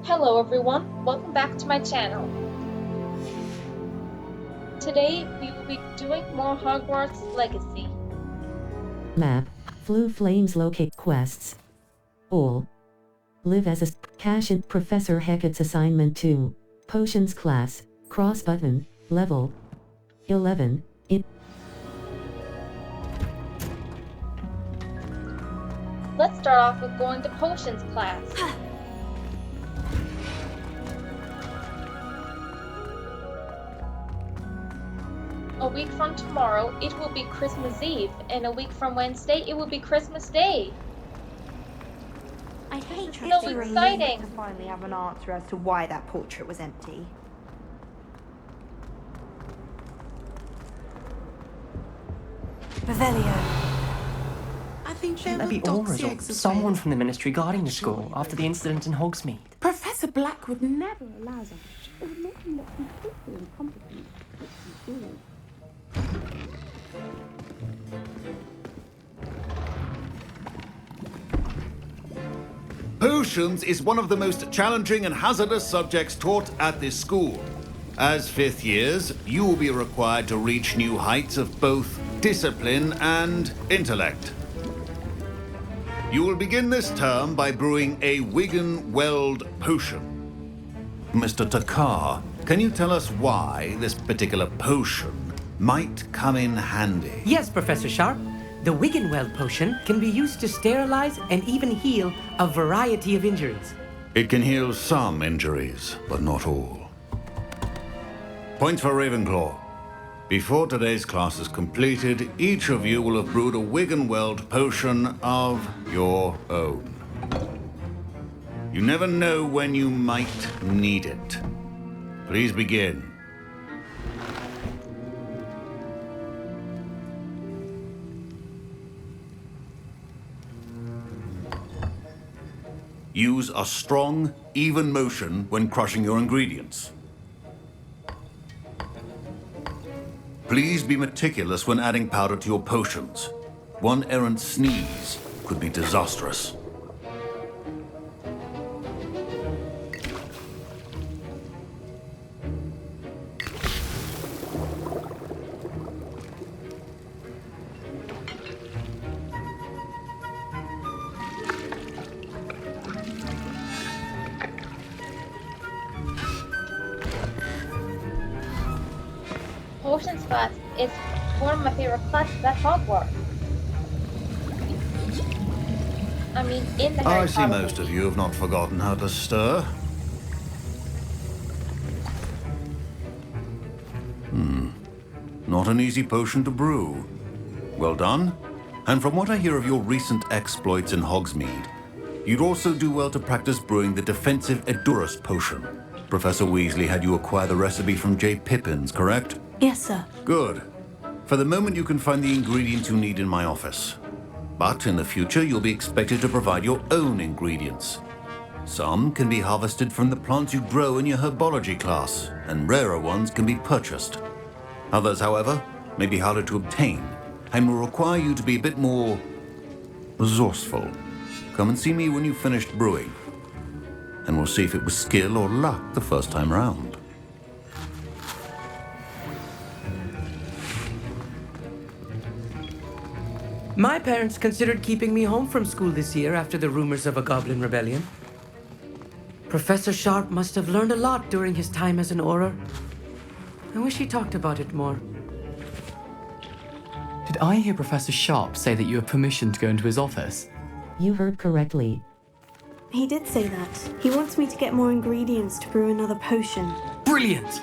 Hello everyone, welcome back to my channel. Today we will be doing more Hogwarts Legacy. Map, Blue Flames locate quests. All. Live as a cash in Professor Hecat's assignment 2. Potions class, cross button, level 11. Let's start off with going to Potions class. A week from tomorrow, it will be Christmas Eve, and a week from Wednesday, it will be Christmas Day. I hate So history. exciting! To finally have an answer as to why that portrait was empty. Revelio. I think Shouldn't there be auras or someone from the Ministry guarding the school after the incident in Hogsmeade? Professor Black would never allow that. It would make him look completely incompetent. Potions is one of the most challenging and hazardous subjects taught at this school. As fifth years, you will be required to reach new heights of both discipline and intellect. You will begin this term by brewing a Wiggenweld potion. Mr. Thakkar, can you tell us why this particular potion might come in handy? Yes, Professor Sharp. The Wiggenweld potion can be used to sterilize and even heal a variety of injuries. It can heal some injuries, but not all. Point for Ravenclaw. Before today's class is completed, each of you will have brewed a Wiggenweld potion of your own. You never know when you might need it. Please begin. Use a strong, even motion when crushing your ingredients. Please be meticulous when adding powder to your potions. One errant sneeze could be disastrous. Potions class is one of my favorite classes at Hogwarts. I mean, in the Harry I see Potter most of you have not forgotten how to stir. Not an easy potion to brew. Well done. And from what I hear of your recent exploits in Hogsmeade, you'd also do well to practice brewing the defensive Edurus potion. Professor Weasley had you acquire the recipe from J. Pippin's, correct? Yes, sir. Good. For the moment, you can find the ingredients you need in my office. But in the future, you'll be expected to provide your own ingredients. Some can be harvested from the plants you grow in your herbology class, and rarer ones can be purchased. Others, however, may be harder to obtain, and will require you to be a bit more resourceful. Come and see me when you've finished brewing, and we'll see if it was skill or luck the first time round. My parents considered keeping me home from school this year after the rumors of a goblin rebellion. Professor Sharp must have learned a lot during his time as an Auror. I wish he talked about it more. Did I hear Professor Sharp say that you have permission to go into his office? You heard correctly. He did say that. He wants me to get more ingredients to brew another potion. Brilliant!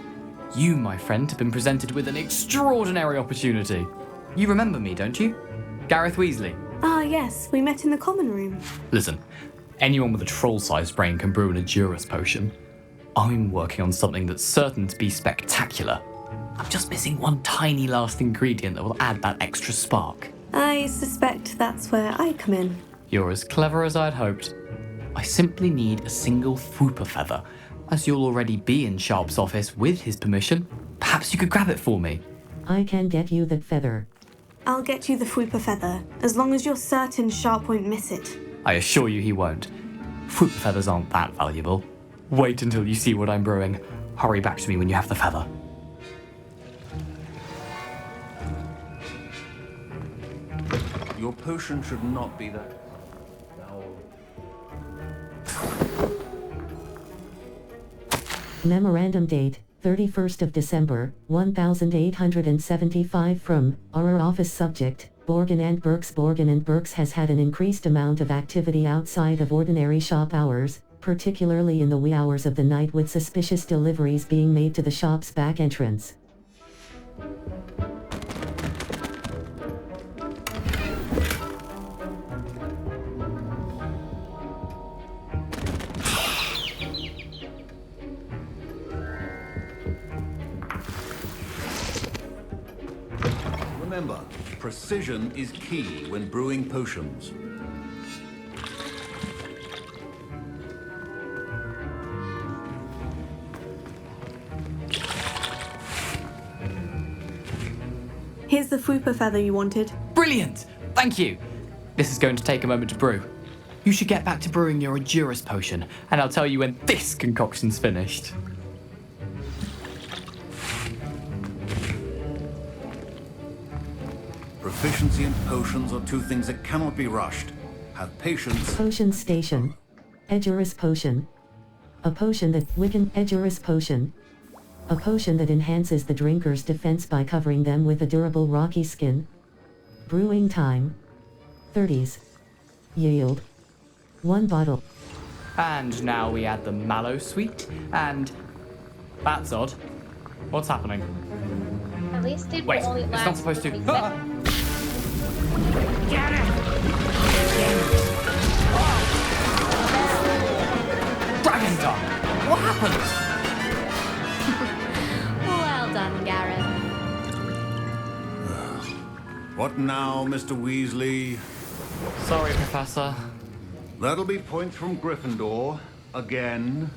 You, my friend, have been presented with an extraordinary opportunity. You remember me, don't you? Garreth Weasley. Ah, yes. We met in the common room. Listen, anyone with a troll-sized brain can brew an Edurus potion. I'm working on something that's certain to be spectacular. I'm just missing one tiny last ingredient that will add that extra spark. I suspect that's where I come in. You're as clever as I'd hoped. I simply need a single Fwooper feather. As you'll already be in Sharp's office with his permission, perhaps you could grab it for me. I can get you that feather. I'll get you the Fwooper feather, as long as you're certain Sharp won't miss it. I assure you he won't. Fwooper feathers aren't that valuable. Wait until you see what I'm brewing. Hurry back to me when you have the feather. Your potion should not be that. Memorandum date, 31st of December, 1875 from, our office subject, Borgin and Burks. Borgin and Burks has had an increased amount of activity outside of ordinary shop hours, particularly in the wee hours of the night, with suspicious deliveries being made to the shop's back entrance. Remember, precision is key when brewing potions. Here's the Fupa feather you wanted. Brilliant! Thank you! This is going to take a moment to brew. You should get back to brewing your Edurus potion, and I'll tell you when this concoction's finished. Proficiency and potions are two things that cannot be rushed. Have patience. Potion station. Edurus potion. A potion that Wiccan Edurus potion. A potion that enhances the drinker's defense by covering them with a durable rocky skin. Brewing time. 30s. Yield. 1 bottle. And now we add the mallow sweet, and... That's odd. What's happening? At least it Wait, will only it's last not supposed to... 20 Ah! seconds. Get it! Dragon Dog! What happened? Well done, Garreth. What now, Mr. Weasley? Sorry, Professor. That'll be points from Gryffindor. Again.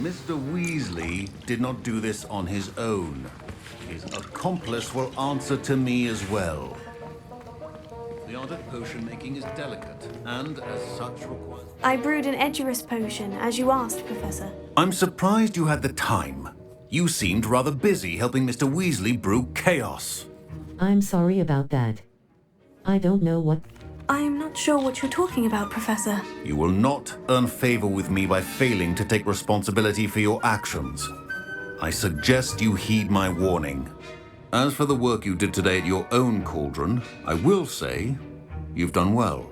Mr. Weasley did not do this on his own. His accomplice will answer to me as well. The art of potion making is delicate, and as such requires... I brewed an Edurus potion, as you asked, Professor. I'm surprised you had the time. You seemed rather busy helping Mr. Weasley brew chaos. I'm sorry about that. I don't know what... I'm not sure what you're talking about, Professor. You will not earn favor with me by failing to take responsibility for your actions. I suggest you heed my warning. As for the work you did today at your own cauldron, I will say you've done well.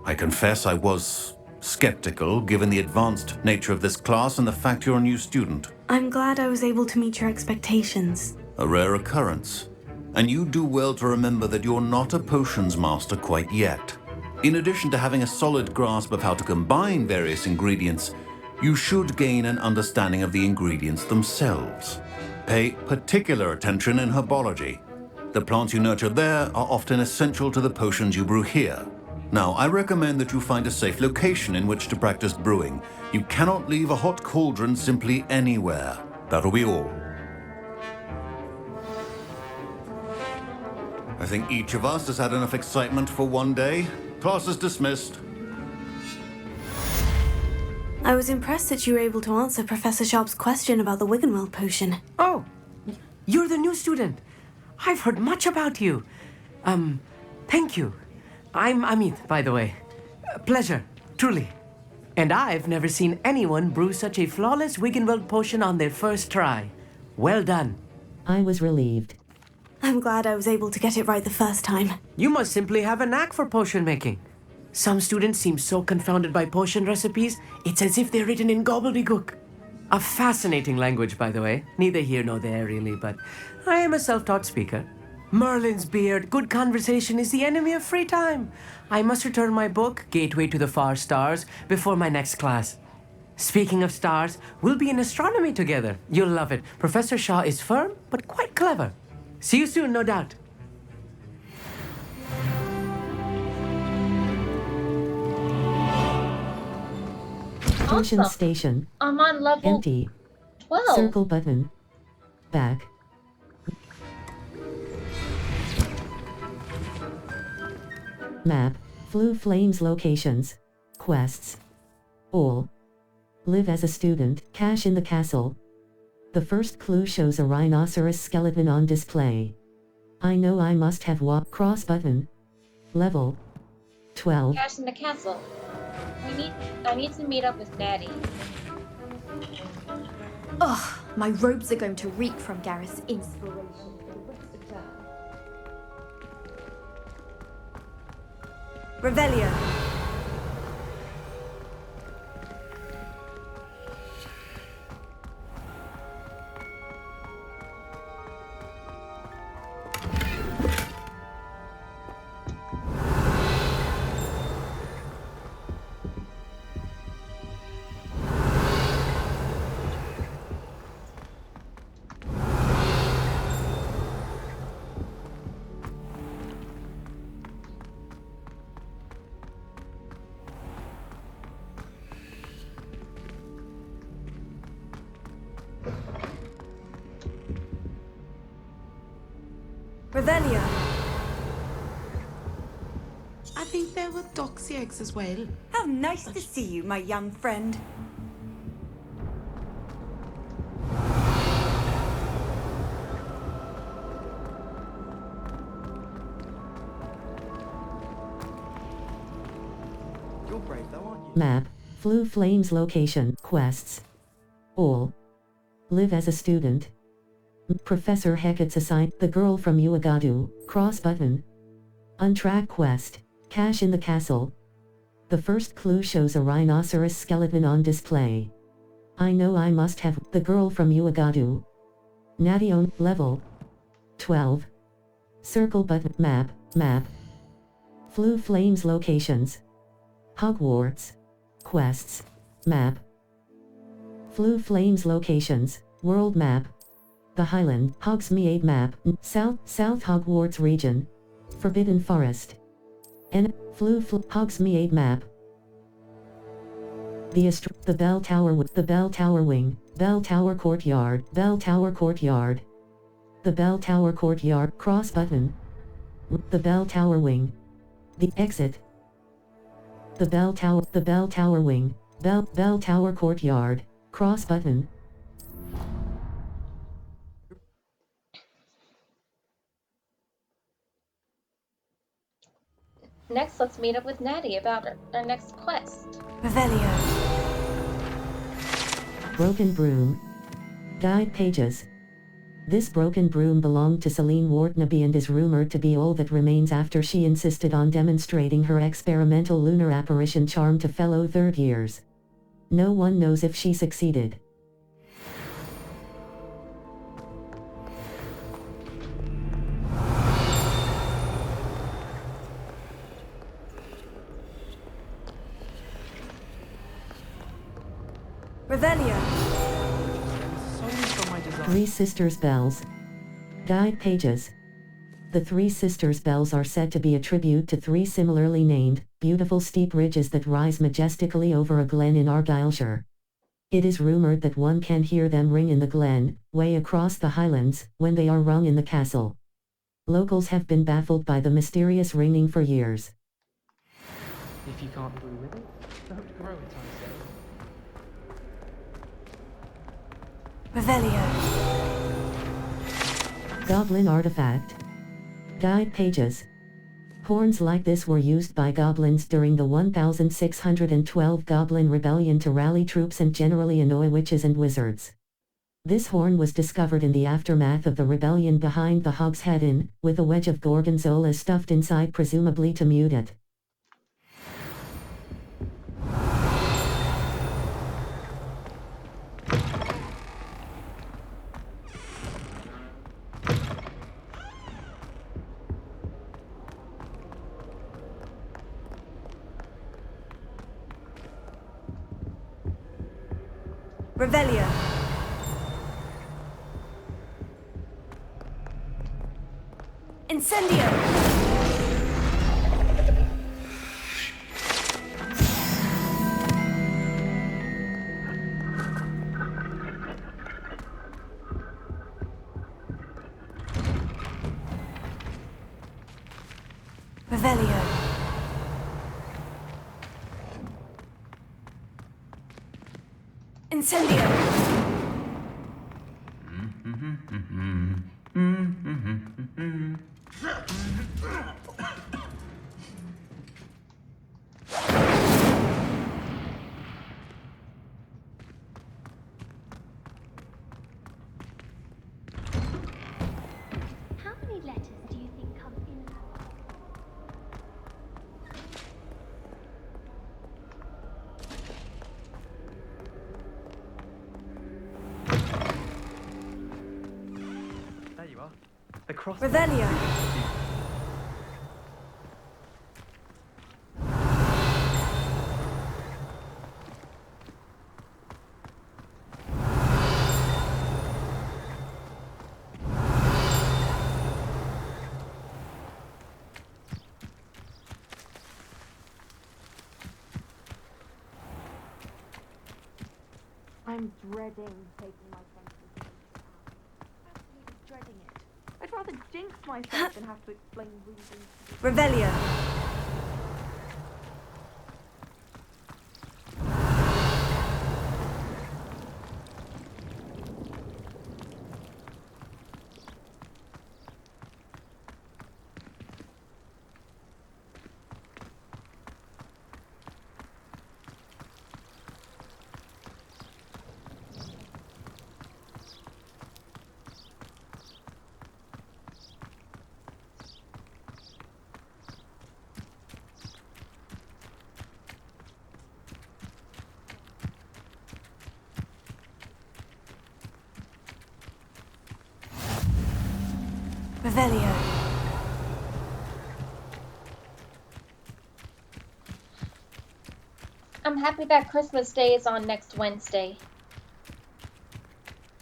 I confess I was skeptical, given the advanced nature of this class and the fact you're a new student. I'm glad I was able to meet your expectations. A rare occurrence. And you do well to remember that you're not a potions master quite yet. In addition to having a solid grasp of how to combine various ingredients, you should gain an understanding of the ingredients themselves. Pay particular attention in herbology. The plants you nurture there are often essential to the potions you brew here. Now, I recommend that you find a safe location in which to practice brewing. You cannot leave a hot cauldron simply anywhere. That'll be all. I think each of us has had enough excitement for one day. Class is dismissed. I was impressed that you were able to answer Professor Sharp's question about the Wiggenweld potion. Oh, you're the new student. I've heard much about you. Thank you. I'm Amit, by the way. Pleasure, truly. And I've never seen anyone brew such a flawless Wiggenweld potion on their first try. Well done. I was relieved. I'm glad I was able to get it right the first time. You must simply have a knack for potion making. Some students seem so confounded by potion recipes, it's as if they're written in gobbledygook. A fascinating language, by the way. Neither here nor there, really, but I am a self-taught speaker. Merlin's beard, good conversation is the enemy of free time. I must return my book, Gateway to the Far Stars, before my next class. Speaking of stars, we'll be in astronomy together. You'll love it. Professor Shaw is firm, but quite clever. See you soon, no doubt. Potion Awesome. station. I'm on level Empty. 12. Circle button. Back. Map. Flu Flames locations. Quests. All. Live as a student. Cash in the castle. The first clue shows a rhinoceros skeleton on display. I know I must have walked. Cross button. Level 12. Cash in the castle. I need to meet up with Natty. Ugh, my robes are going to reek from Gareth's inspiration for the rest of term. Revelio. Revelio. I think there were doxy eggs as well. How nice to see you, my young friend. You're brave though, aren't you? Map. Flu Flames location. Quests. All. Live as a student. Professor Hecat's assigned. The girl from Uagadu. Cross button. Untrack quest. Cash in the castle. The first clue shows a rhinoceros skeleton on display. I know I must have. The girl from Uagadu. Natty on level 12. Circle button. Map. Flu Flames locations. Hogwarts. Quests. Map. Flu Flames locations. World map. The Highland. Hogsmeade map. South Hogwarts region. Forbidden Forest. Hogsmeade map. The Bell Tower Wing. Bell Tower Courtyard. Bell Tower Courtyard. The Bell Tower Courtyard. Cross button. The Bell Tower Wing. The exit. The Bell Tower Wing. Bell Tower Courtyard. Cross button. Next, let's meet up with Natty about our next quest. Revelio. Broken Broom. Guide pages. This broken broom belonged to Celine Wartnaby and is rumored to be all that remains after she insisted on demonstrating her experimental lunar apparition charm to fellow third years. No one knows if she succeeded. Revelio. Three Sisters Bells. Guide pages. The Three Sisters Bells are said to be a tribute to three similarly named, beautiful steep ridges that rise majestically over a glen in Argyllshire. It is rumored that one can hear them ring in the glen, way across the Highlands, when they are rung in the castle. Locals have been baffled by the mysterious ringing for years. If you can't brew with it, don't grow it, I say. Revelio. Goblin Artifact. Guide pages. Horns like this were used by goblins during the 1612 Goblin Rebellion to rally troops and generally annoy witches and wizards. This horn was discovered in the aftermath of the rebellion behind the Hogshead Inn, with a wedge of gorgonzola stuffed inside presumably to mute it. Revelio. Incendio. Revelio. Incendio! How many letters do you think come in? There you are. The cross. Revelio! I'm dreading taking my senses. Absolutely dreading it. I'd rather jinx myself than have to explain reasons. Revelio! Revelio! I'm happy that Christmas Day is on next Wednesday.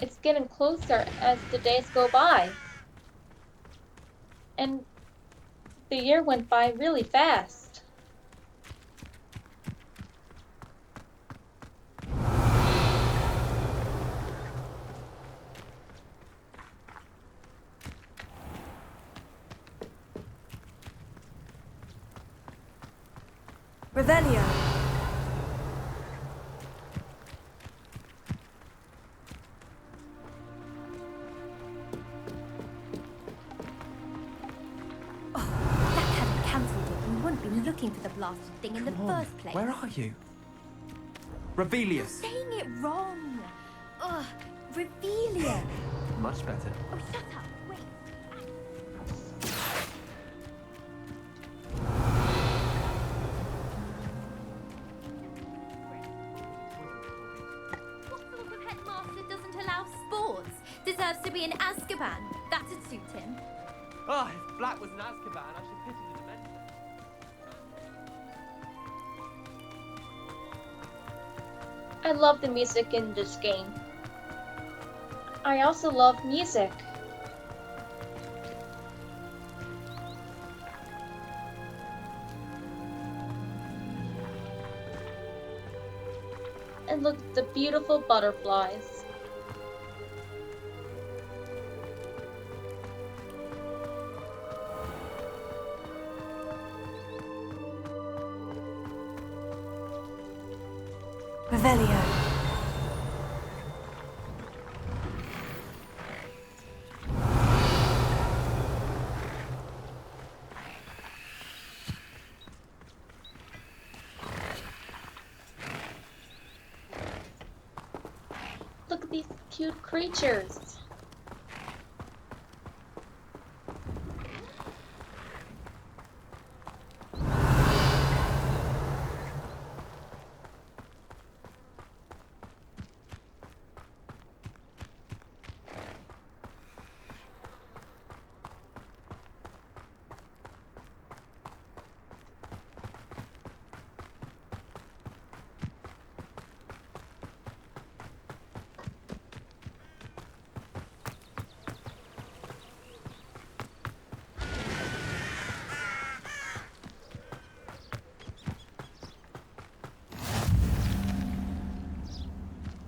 It's getting closer as the days go by. And the year went by really fast. Revelio! That hadn't cancelled it. We wouldn't be looking for the blasted thing in the first place. Where are you? Revelius. Saying it wrong. Ugh, Revelia. Much better. Oh, shut up. Wait. What sort of headmaster doesn't allow sports? Deserves to be in Azkaban. That'd suit him. Ah, if Black was in Azkaban, I should pity the dementia. I love the music in this game. I also love music. And look at the beautiful butterflies. Revelio! Look at these cute creatures.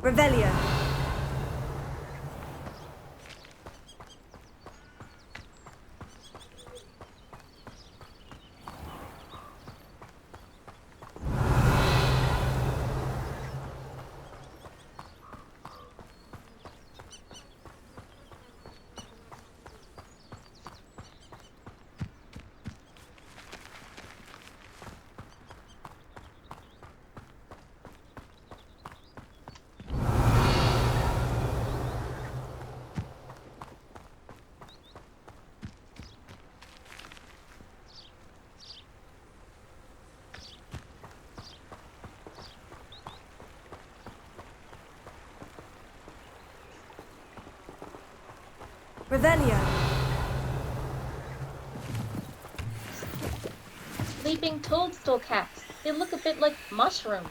Revelio! Revelio. Sleeping toadstool caps. They look a bit like mushrooms.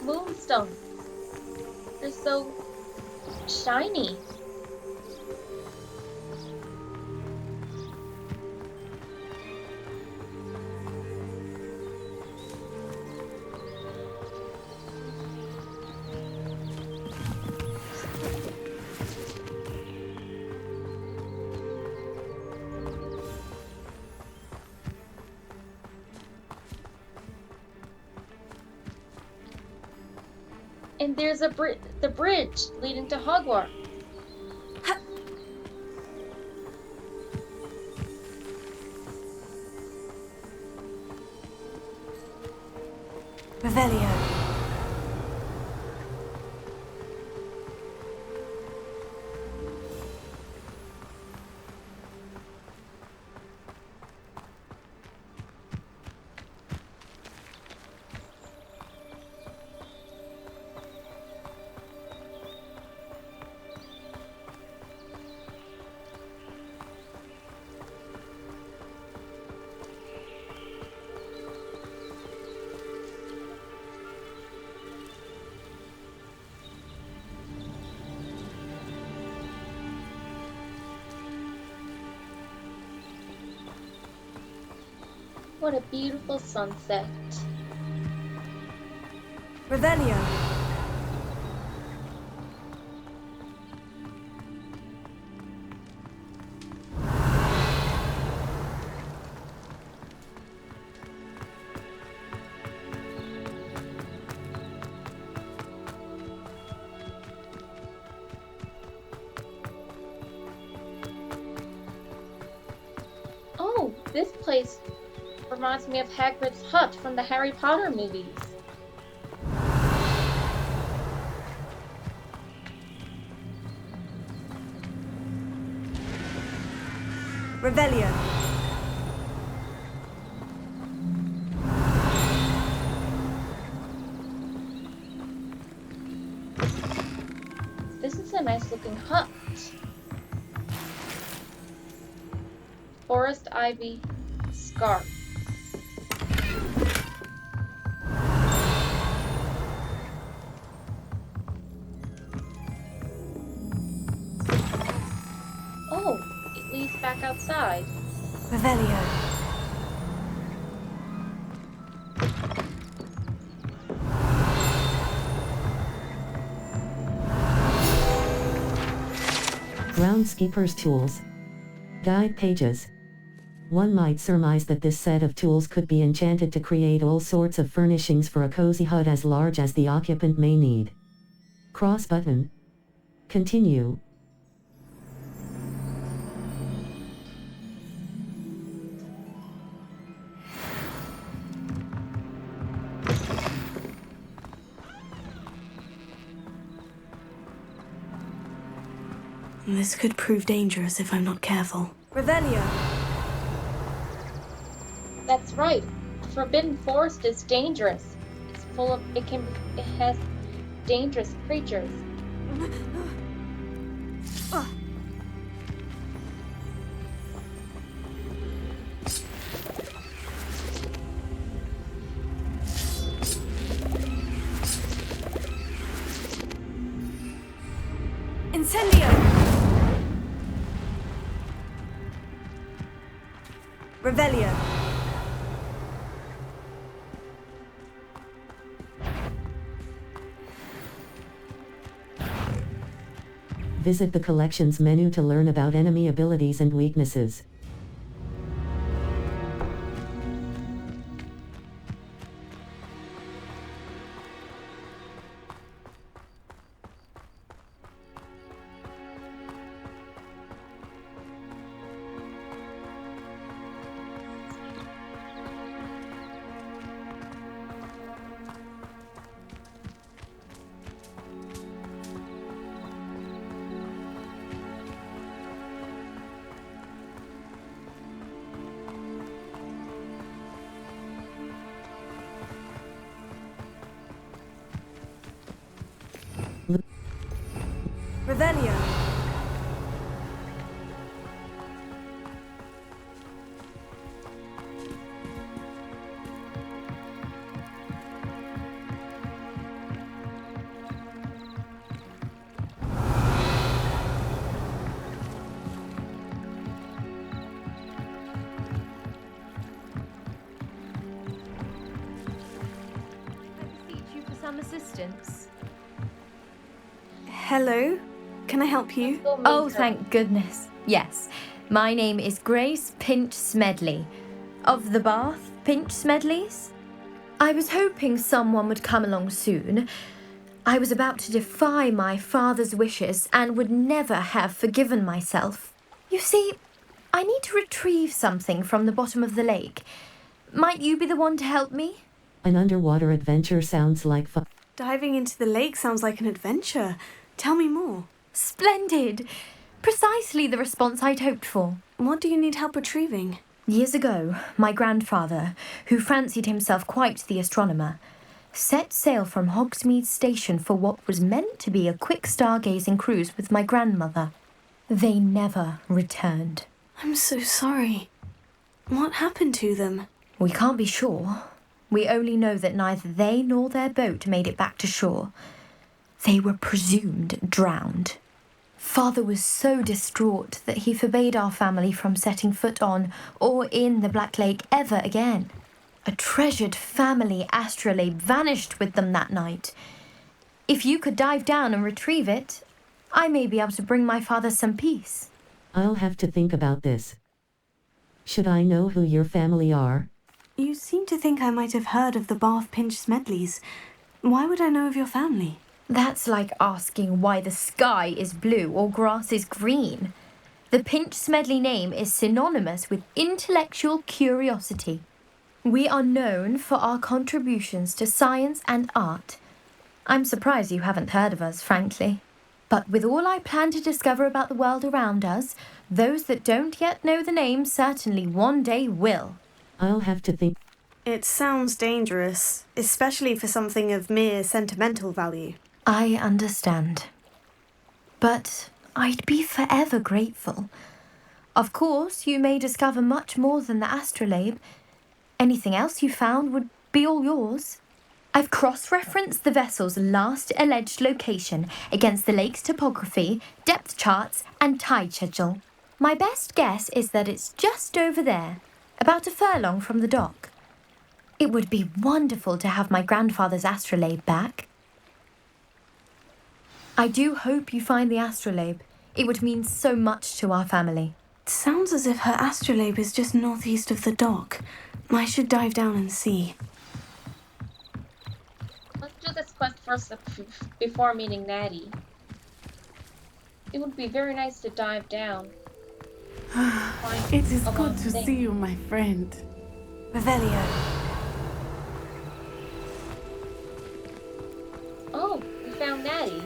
Moonstone. They're so shiny. And there's the bridge leading to Hogwarts. Revelio. What a beautiful sunset. Revelio. Oh, this place reminds me of Hagrid's hut from the Harry Potter movies. Revelio. This is a nice looking hut. Forest ivy scarf. Oh, it leads back outside. Revelio. Groundskeeper's tools. Guide pages. One might surmise that this set of tools could be enchanted to create all sorts of furnishings for a cozy hut as large as the occupant may need. Cross button. Continue. This could prove dangerous if I'm not careful. Revelio. That's right. The Forbidden Forest is dangerous. It's full of it has dangerous creatures. Incendio. Revelio. Visit the collections menu to learn about enemy abilities and weaknesses. Revelio. Some assistance. Hello? Can I help you? Oh, thank goodness. Yes. My name is Grace Pinch-Smedley. Of the Bath Pinch-Smedleys? I was hoping someone would come along soon. I was about to defy my father's wishes and would never have forgiven myself. You see, I need to retrieve something from the bottom of the lake. Might you be the one to help me? An underwater adventure sounds like fun. Diving into the lake sounds like an adventure. Tell me more. Splendid! Precisely the response I'd hoped for. What do you need help retrieving? Years ago, my grandfather, who fancied himself quite the astronomer, set sail from Hogsmeade Station for what was meant to be a quick stargazing cruise with my grandmother. They never returned. I'm so sorry. What happened to them? We can't be sure. We only know that neither they nor their boat made it back to shore. They were presumed drowned. Father was so distraught that he forbade our family from setting foot on or in the Black Lake ever again. A treasured family astrolabe vanished with them that night. If you could dive down and retrieve it, I may be able to bring my father some peace. I'll have to think about this. Should I know who your family are? You seem to think I might have heard of the Bath Pinch-Smedleys. Why would I know of your family? That's like asking why the sky is blue or grass is green. The Pinch-Smedley name is synonymous with intellectual curiosity. We are known for our contributions to science and art. I'm surprised you haven't heard of us, frankly. But with all I plan to discover about the world around us, those that don't yet know the name certainly one day will. I'll have to think. It sounds dangerous, especially for something of mere sentimental value. I understand. But I'd be forever grateful. Of course, you may discover much more than the astrolabe. Anything else you found would be all yours. I've cross-referenced the vessel's last alleged location against the lake's topography, depth charts, and tide schedule. My best guess is that it's just over there, about a furlong from the dock. It would be wonderful to have my grandfather's astrolabe back. I do hope you find the astrolabe. It would mean so much to our family. It sounds as if her astrolabe is just northeast of the dock. I should dive down and see. Let's do this quest first before meeting Natty. It would be very nice to dive down. It is good to see you, my friend. Revelio. Oh, we found Natty.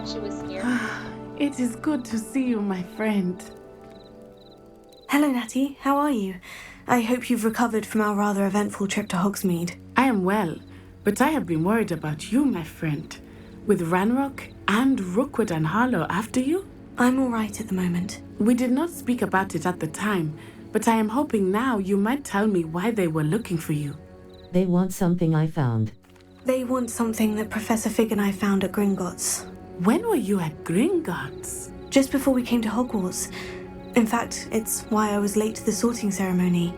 She was here. It is good to see you, my friend. Hello, Natty. How are you? I hope you've recovered from our rather eventful trip to Hogsmeade. I am well, but I have been worried about you, my friend. With Ranrock and Rookwood and Harlow after you? I'm all right at the moment. We did not speak about it at the time, but I am hoping now you might tell me why they were looking for you. They want something I found. They want something that Professor Fig and I found at Gringotts. When were you at Gringotts? Just before we came to Hogwarts. In fact, it's why I was late to the sorting ceremony.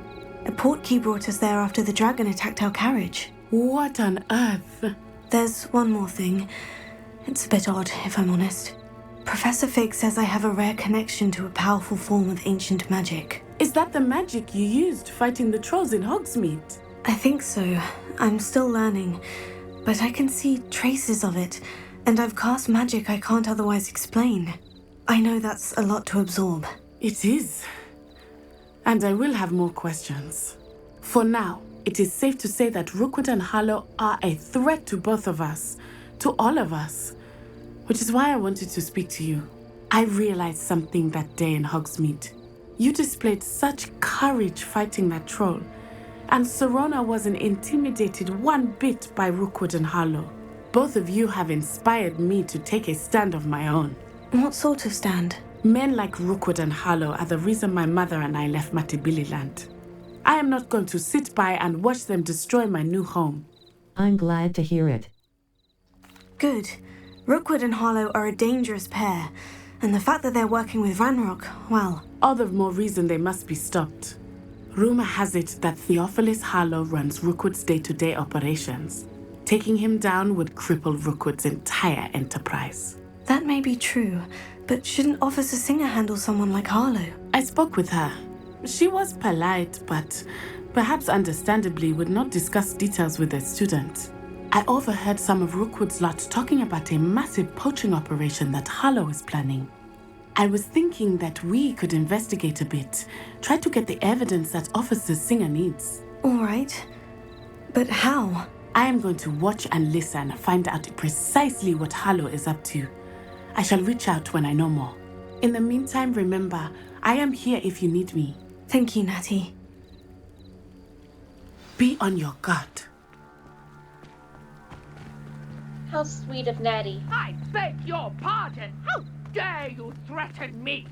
A portkey brought us there after the dragon attacked our carriage. What on earth? There's one more thing. It's a bit odd, if I'm honest. Professor Fig says I have a rare connection to a powerful form of ancient magic. Is that the magic you used fighting the trolls in Hogsmeade? I think so. I'm still learning. but I can see traces of it, and I've cast magic I can't otherwise explain. I know that's a lot to absorb. It is. And I will have more questions. For now, it is safe to say that Rookwood and Harlow are a threat to both of us, to all of us, which is why I wanted to speak to you. I realized something that day in Hogsmeade. You displayed such courage fighting that troll, and Serona wasn't intimidated one bit by Rookwood and Harlow. Both of you have inspired me to take a stand of my own. What sort of stand? Men like Rookwood and Harlow are the reason my mother and I left Matabeleland. I am not going to sit by and watch them destroy my new home. I'm glad to hear it. Good. Rookwood and Harlow are a dangerous pair, and the fact that they're working with Ranrock, well... All the more reason they must be stopped. Rumor has it that Theophilus Harlow runs Rookwood's day-to-day operations. Taking him down would cripple Rookwood's entire enterprise. That may be true, but shouldn't Officer Singer handle someone like Harlow? I spoke with her. She was polite, but perhaps understandably would not discuss details with a student. I overheard some of Rookwood's lot talking about a massive poaching operation that Harlow is planning. I was thinking that we could investigate a bit, try to get the evidence that Officer Singer needs. All right. But how? I am going to watch and listen, find out precisely what Harlow is up to. I shall reach out when I know more. In the meantime, remember, I am here if you need me. Thank you, Natty. Be on your guard. How sweet of Natty. I beg your pardon. How dare you threaten me?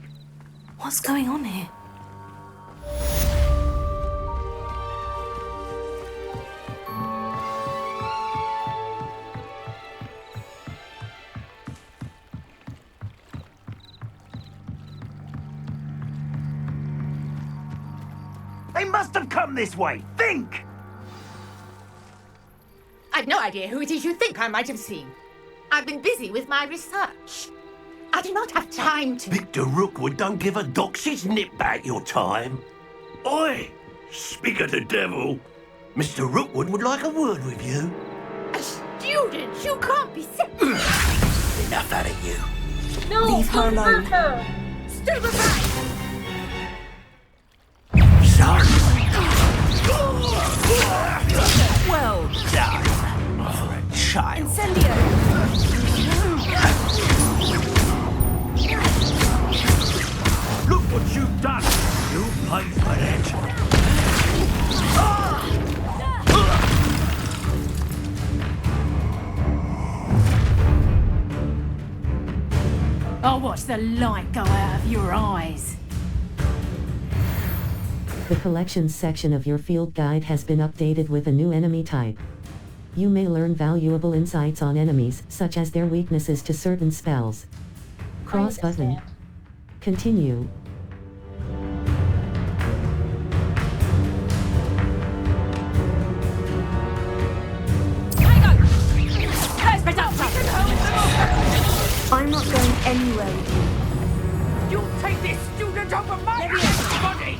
What's going on here? They must have come this way. Think! I've no idea who it is you think I might have seen. I've been busy with my research. I do not have time to... Victor Rookwood don't give a doxy's nip back your time. Oi! Speak of the devil. Mr. Rookwood would like a word with you. A student? You can't be sick. Enough out of you. No, leave her alone. Her. Stupefy! Sorry. Well done. For a child. Incendio! Look what you've done. You paid for it. I'll watch the light go out of your eyes. The collections section of your field guide has been updated with a new enemy type. You may learn valuable insights on enemies, such as their weaknesses to certain spells. Cross button. Continue. I'm not going anywhere with you. You'll take this student over my body!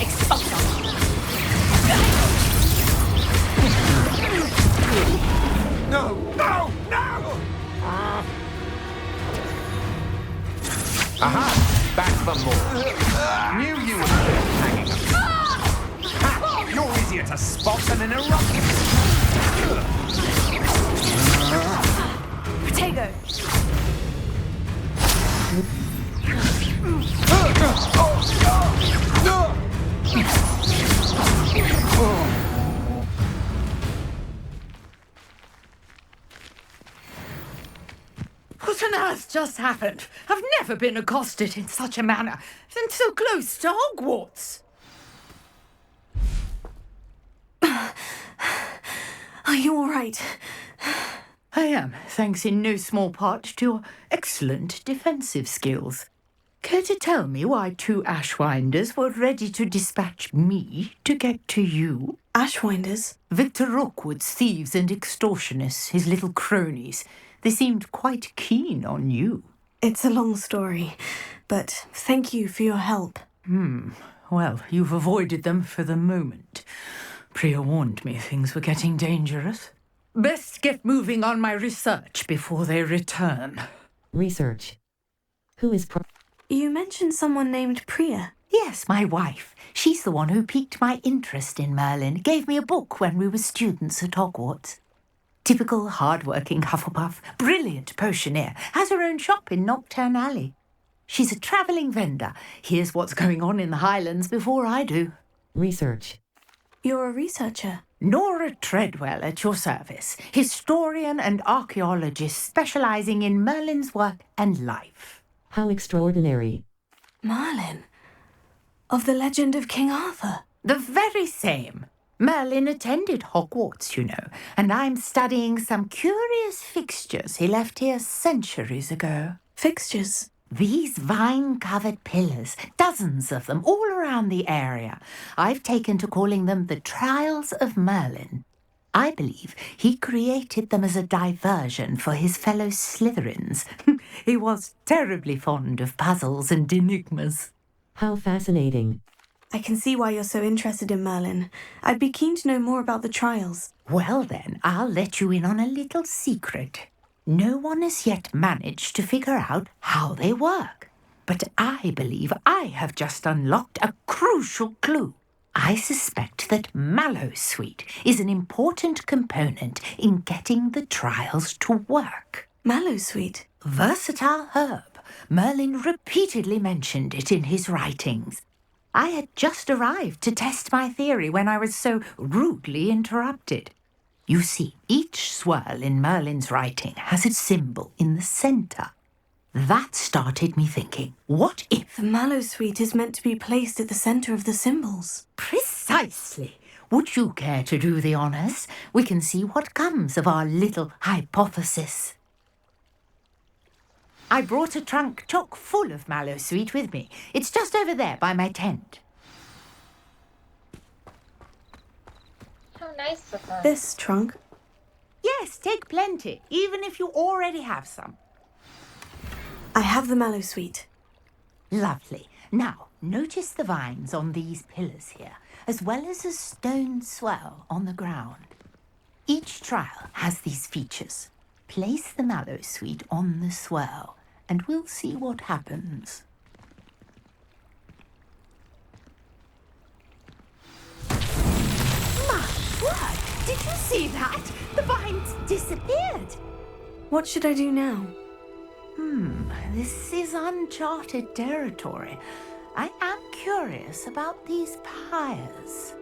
Expulsion! No! No! No! Aha! Back for more. Knew you were hanging up. Ha! You're easier to spot than an eruption. Potato! What on earth just happened? I've never been accosted in such a manner, and so close to Hogwarts. Are you all right? I am, thanks in no small part to your excellent defensive skills. Care to tell me why two Ashwinders were ready to dispatch me to get to you? Ashwinders? Victor Rookwood's thieves and extortionists, his little cronies. They seemed quite keen on you. It's a long story, but thank you for your help. Well, you've avoided them for the moment. Priya warned me things were getting dangerous. Best get moving on my research before they return. Research. Who is You mentioned someone named Pear. Yes, my wife. She's the one who piqued my interest in Merlin. Gave me a book when we were students at Hogwarts. Typical hard-working Hufflepuff, brilliant potioneer, has her own shop in Knockturn Alley. She's a travelling vendor. Hears what's going on in the Highlands before I do. Research. You're a researcher. Nora Treadwell at your service, historian and archaeologist specialising in Merlin's work and life. How extraordinary. Merlin? Of the legend of King Arthur? The very same. Merlin attended Hogwarts, you know, and I'm studying some curious fixtures he left here centuries ago. Fixtures? These vine-covered pillars, dozens of them, all around the area. I've taken to calling them the Trials of Merlin. I believe he created them as a diversion for his fellow Slytherins. He was terribly fond of puzzles and enigmas. How fascinating. I can see why you're so interested in Merlin. I'd be keen to know more about the trials. Well then, I'll let you in on a little secret. No one has yet managed to figure out how they work. But I believe I have just unlocked a crucial clue. I suspect that Mallowsweet is an important component in getting the trials to work. Mallowsweet? Versatile herb. Merlin repeatedly mentioned it in his writings. I had just arrived to test my theory when I was so rudely interrupted. You see, each swirl in Merlin's writing has its symbol in the centre. That started me thinking, what if... The Mallowsweet is meant to be placed at the centre of the symbols. Precisely. Would you care to do the honours? We can see what comes of our little hypothesis. I brought a trunk chock full of Mallowsweet with me. It's just over there by my tent. How nice of her. This trunk? Yes, take plenty, even if you already have some. I have the Mallowsweet. Lovely. Now, notice the vines on these pillars here, as well as a stone swell on the ground. Each trial has these features. Place the Mallowsweet on the swell, and we'll see what happens. My word! Did you see that? The vines disappeared. What should I do now? This is uncharted territory. I am curious about these pears.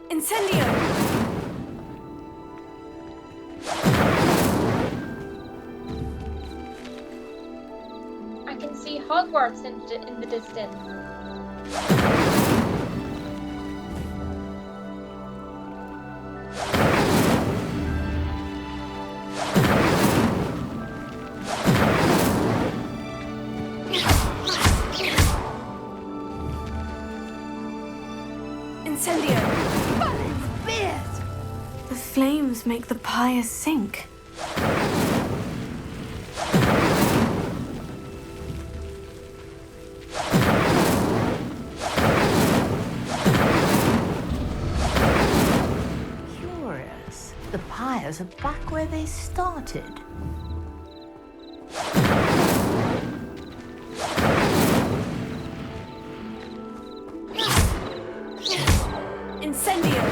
Incendio! I can see Hogwarts in the distance. Incendio! Merlin's beard! The flames make the pyre sink. Curious. The pyres are back where they started. Incendio!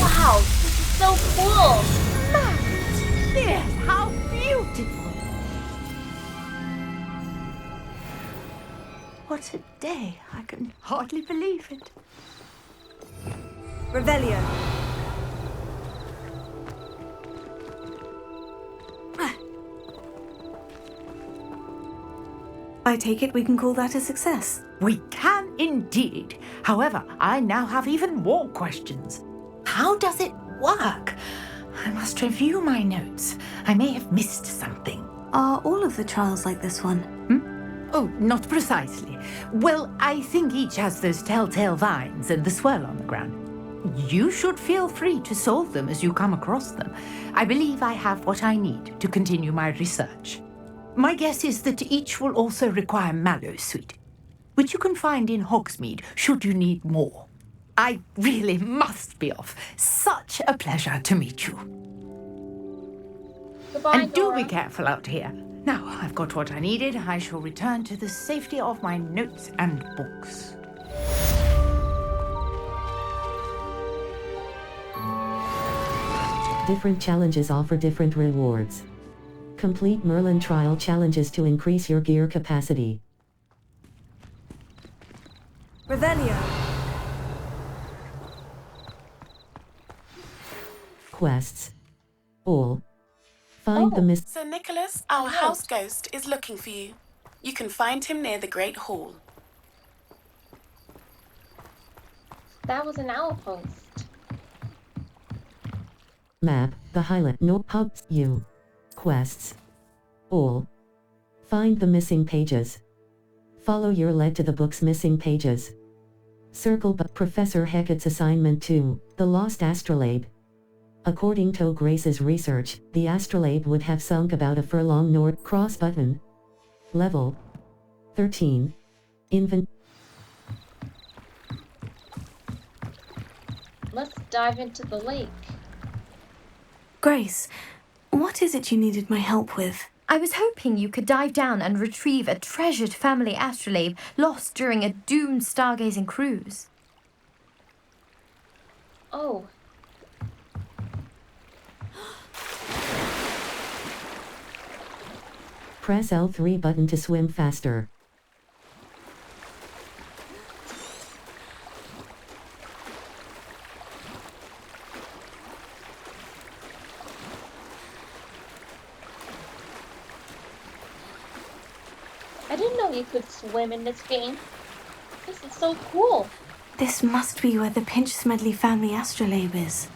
Wow, this is so cool. Yes, how beautiful! What a day! I can hardly believe it. Revelio. I take it we can call that a success. We can indeed. However, I now have even more questions. How does it work? I must review my notes. I may have missed something. Are all of the trials like this one? Oh, not precisely. Well, I think each has those telltale vines and the swirl on the ground. You should feel free to solve them as you come across them. I believe I have what I need to continue my research. My guess is that each will also require mallowsweet, which you can find in Hogsmeade should you need more. I really must be off. Such a pleasure to meet you. Goodbye, and do Nora. be careful out here. Now, I've got what I needed. I shall return to the safety of my notes and books. Different challenges offer different rewards. Complete Merlin trial challenges to increase your gear capacity. Revelio. Quests. All. Find the miss. Sir Nicholas, our house ghost, is looking for you. You can find him near the Great Hall. That was an owl post. Map, the highlight, no hubs, you. Quests. All. Find the missing pages. Follow your lead to the book's missing pages. Circle Professor Hecat's assignment 2, the lost astrolabe. According to Grace's research, the astrolabe would have sunk about a furlong north. Cross button. Level 13. Let's dive into the lake. Grace, what is it you needed my help with? I was hoping you could dive down and retrieve a treasured family astrolabe lost during a doomed stargazing cruise. Oh. Press L3 button to swim faster. I didn't know you could swim in this game. This is so cool. This must be where the Pinch-Smedley family astrolabe is.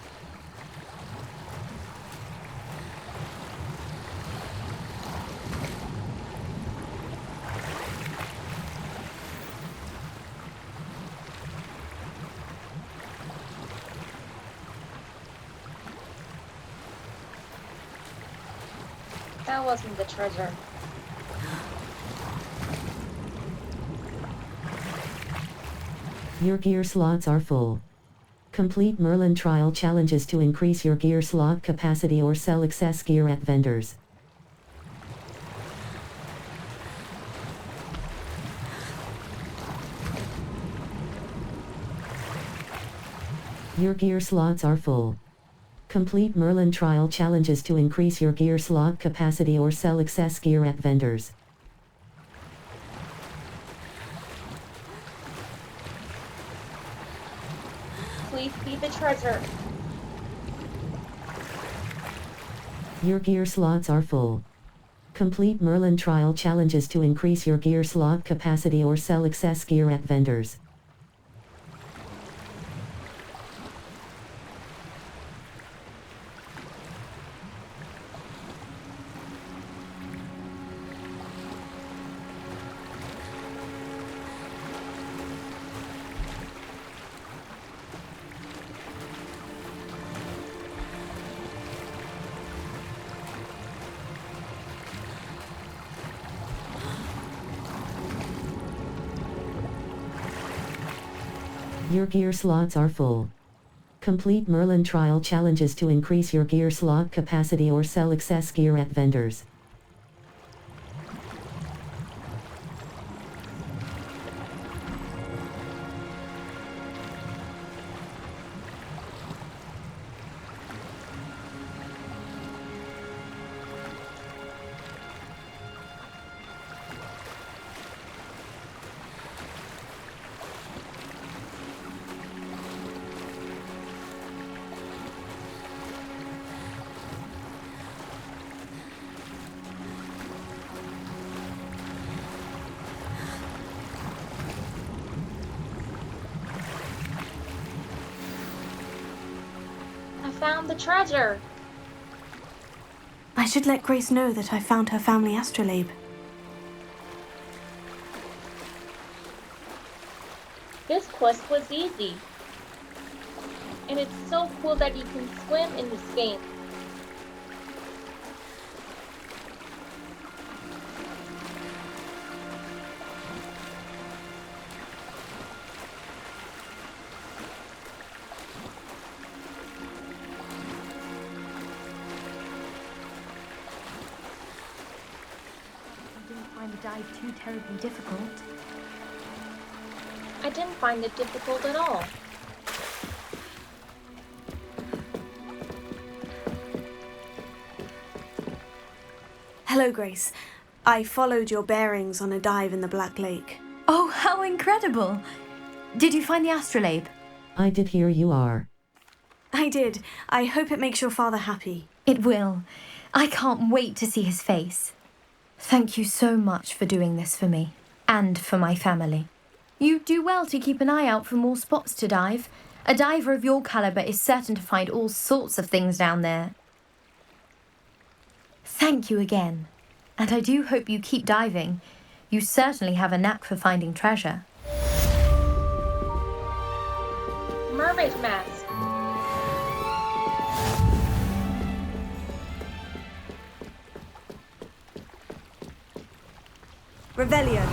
That wasn't the treasure. Your gear slots are full. Complete Merlin trial challenges to increase your gear slot capacity or sell excess gear at vendors. Your gear slots are full. Complete Merlin trial challenges to increase your gear slot capacity or sell excess gear at vendors. Please be the treasure. Your gear slots are full. Complete Merlin trial challenges to increase your gear slot capacity or sell excess gear at vendors. Your gear slots are full. Complete Merlin trial challenges to increase your gear slot capacity or sell excess gear at vendors. Found the treasure. I should let Grace know that I found her family astrolabe. quest was easy. And it's so cool that you can swim in this game. Dive too terribly difficult. I didn't find it difficult at all. Hello, Grace. I followed your bearings on a dive in the Black Lake. Oh, how incredible! Did you find the astrolabe? I did hear you are. I did. I hope it makes your father happy. It will. I can't wait to see his face. Thank you so much for doing this for me, and for my family. You do well to keep an eye out for more spots to dive. A diver of your caliber is certain to find all sorts of things down there. Thank you again, and I do hope you keep diving. You certainly have a knack for finding treasure. Mermaid mask. Revelio.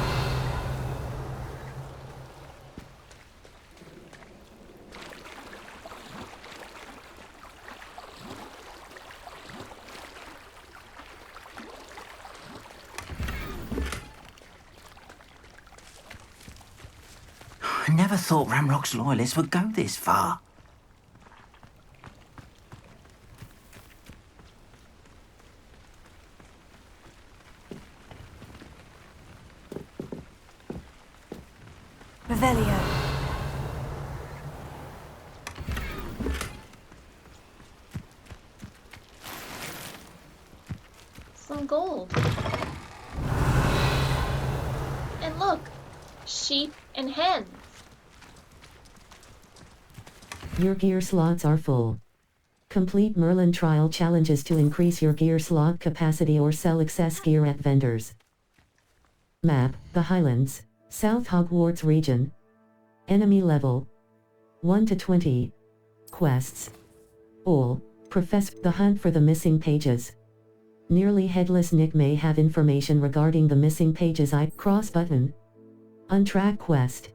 I never thought Ramrock's loyalists would go this far. Revelio. Some gold. And look, sheep and hens. Your gear slots are full. Complete Merlin trial challenges to increase your gear slot capacity or sell excess gear at vendors. Map, the Highlands, South Hogwarts region. Enemy level 1 to 20. Quests. All. Professor, the hunt for the missing pages. Nearly Headless Nick may have information regarding the missing pages. Cross button. Untrack quest.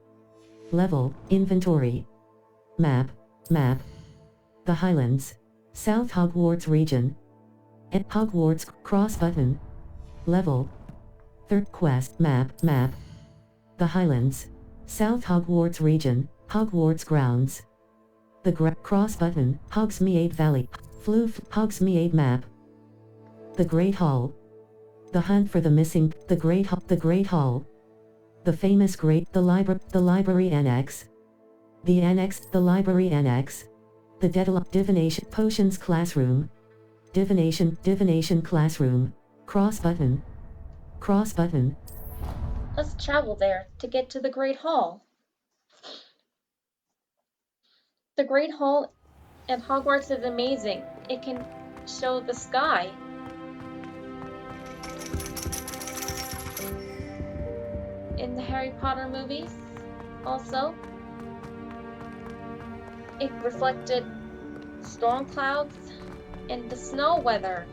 Level, inventory. Map. The Highlands, South Hogwarts region. At Hogwarts, cross button. Level. Third quest. Map. The Highlands, South Hogwarts region, Hogwarts grounds. The cross button. Hogsmeade Valley. Hogsmeade map. The Great Hall. The hunt for the missing. The Great Hall. The famous the library annex. The annex. The library annex. The divination potions classroom. Divination classroom. Cross button. Let's travel there to get to the Great Hall. The Great Hall at Hogwarts is amazing. It can show the sky. In the Harry Potter movies, also, it reflected storm clouds and the snow weather.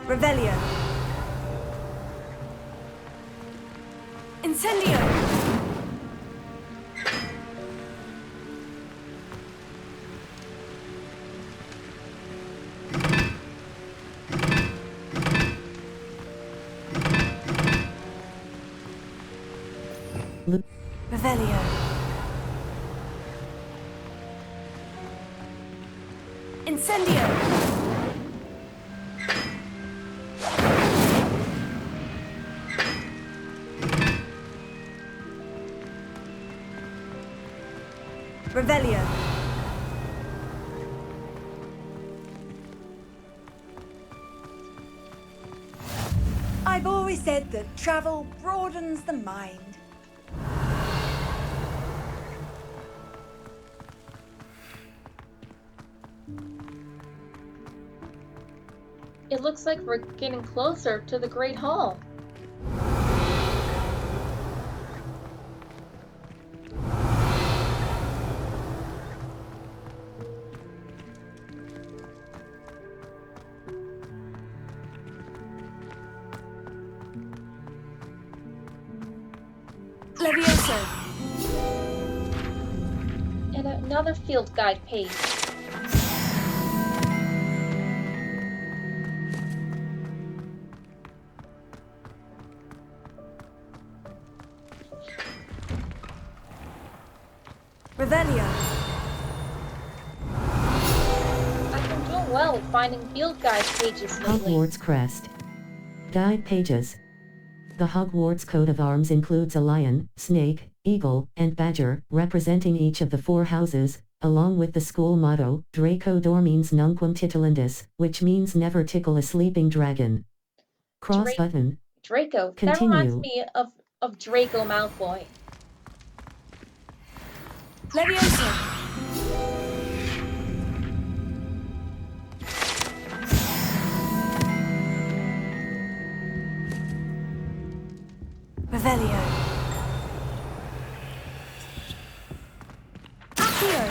Revelio. Incendio. Revelio. Incendio. Revelio. I've always said that travel broadens the mind. It looks like we're getting closer to the Great Hall. Levioso. And another field guide page. Revelio. I've been doing well with finding field guide pages lately. Hogwarts Crest. Guide pages. The Hogwarts coat of arms includes a lion, snake, eagle, and badger, representing each of the 4 houses, along with the school motto, Draco Dormens Nunquam Titulendus, which means never tickle a sleeping dragon. Cross button. Draco. Continue. That reminds me of Draco Malfoy. Levioso. Revelio. Accio.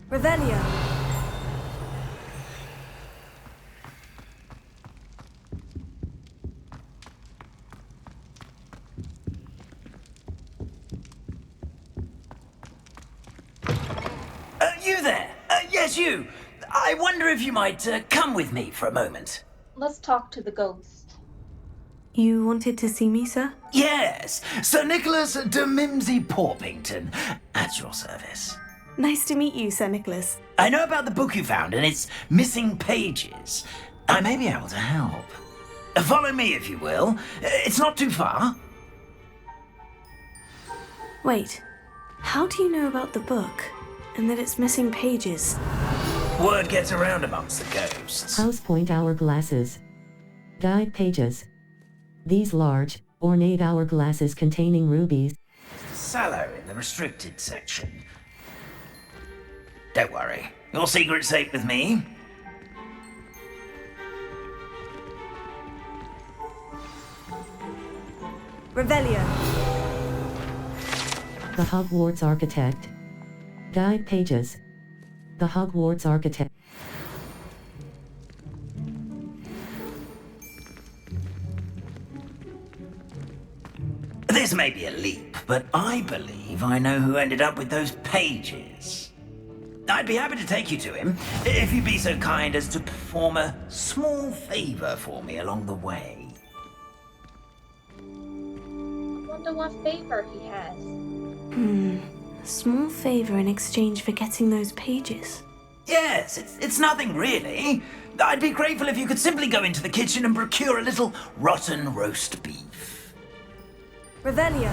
Revelio. You there? Yes, you. I wonder if you might come with me for a moment. Let's talk to the ghost. You wanted to see me, sir? Yes, Sir Nicholas de Mimsy Porpington, at your service. Nice to meet you, Sir Nicholas. I know about the book you found and its missing pages. I may be able to help. Follow me, if you will. It's not too far. Wait, how do you know about the book? And that it's missing pages? Word gets around amongst the ghosts. House Point Hourglasses. Guide pages. These large, ornate hourglasses containing rubies. Sallow in the restricted section. Don't worry, your secret's safe with me. Revelio. The Hogwarts Architect. Guide pages. The Hogwarts Architect. This may be a leap, but I believe I know who ended up with those pages. I'd be happy to take you to him, if you'd be so kind as to perform a small favor for me along the way. I wonder what favor he has. A small favor in exchange for getting those pages. Yes, it's nothing really. I'd be grateful if you could simply go into the kitchen and procure a little rotten roast beef. Revelio.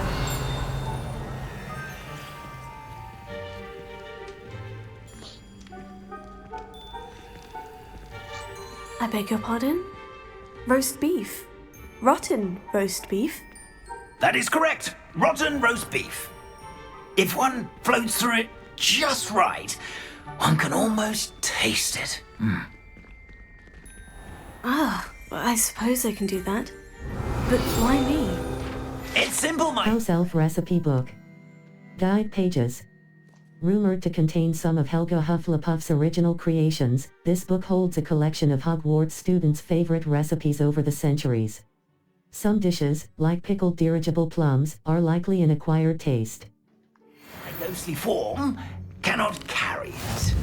I beg your pardon? Roast beef? Rotten roast beef? That is correct. Rotten roast beef. If one floats through it just right, one can almost taste it. Ah, I suppose I can do that. But why me? It's simple, my... House Elf Recipe Book. Guide pages. Rumored to contain some of Helga Hufflepuff's original creations, this book holds a collection of Hogwarts students' favorite recipes over the centuries. Some dishes, like pickled dirigible plums, are likely an acquired taste. My ghostly form cannot carry it.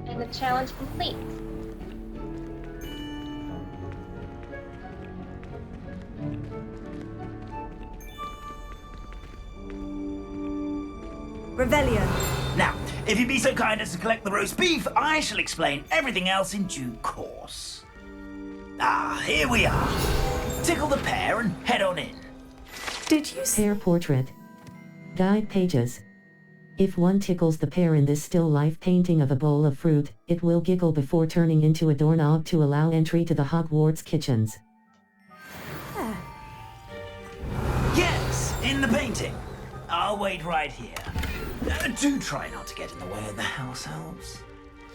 And the challenge complete. Revelio. Now, if you'd be so kind as to collect the roast beef, I shall explain everything else in due course. Ah, here we are. Tickle the pear and head on in. Did you Pear Portrait. Guide pages. If one tickles the pear in this still life painting of a bowl of fruit, it will giggle before turning into a doorknob to allow entry to the Hogwarts kitchens. Yes, in the painting. I'll wait right here. Do try not to get in the way of the house elves.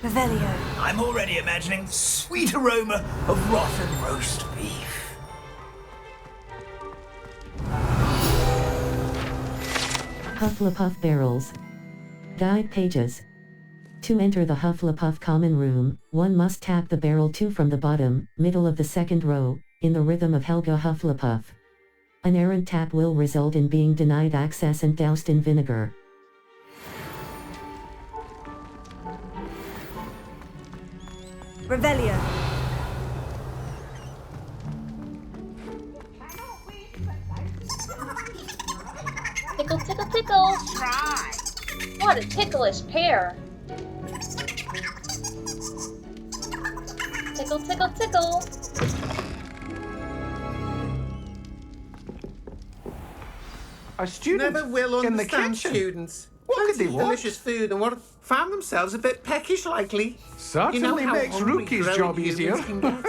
Revelio. I'm already imagining sweet aroma of rotten roast beef. Hufflepuff barrels. Guide pages. To enter the Hufflepuff common room, one must tap the barrel 2 from the bottom, middle of the second row, in the rhythm of Helga Hufflepuff. An errant tap will result in being denied access and doused in vinegar. Revelio. Tickle, tickle, tickle. Try. What a ticklish pear. Tickle, tickle, tickle. A student Never will in the understand kitchen. students. What could they want? Delicious food and what found themselves a bit peckish lately. Certainly you know how makes hungry Rookie's growing job humans easier. can get.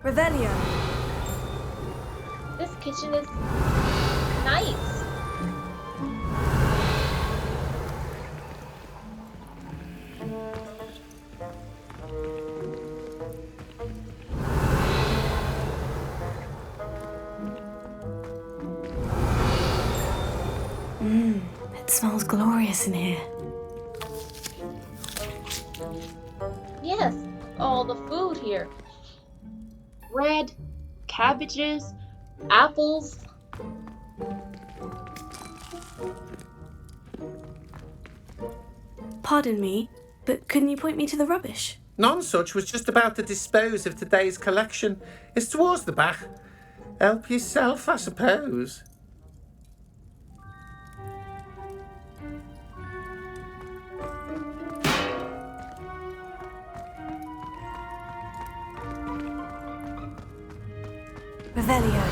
Revelio. This kitchen is nice. It smells glorious in here. Yes, all the food here. Bread, cabbages, apples. Pardon me, but couldn't you point me to the rubbish? Nonsuch was just about to dispose of today's collection. It's towards the back. Help yourself, I suppose. Revelio.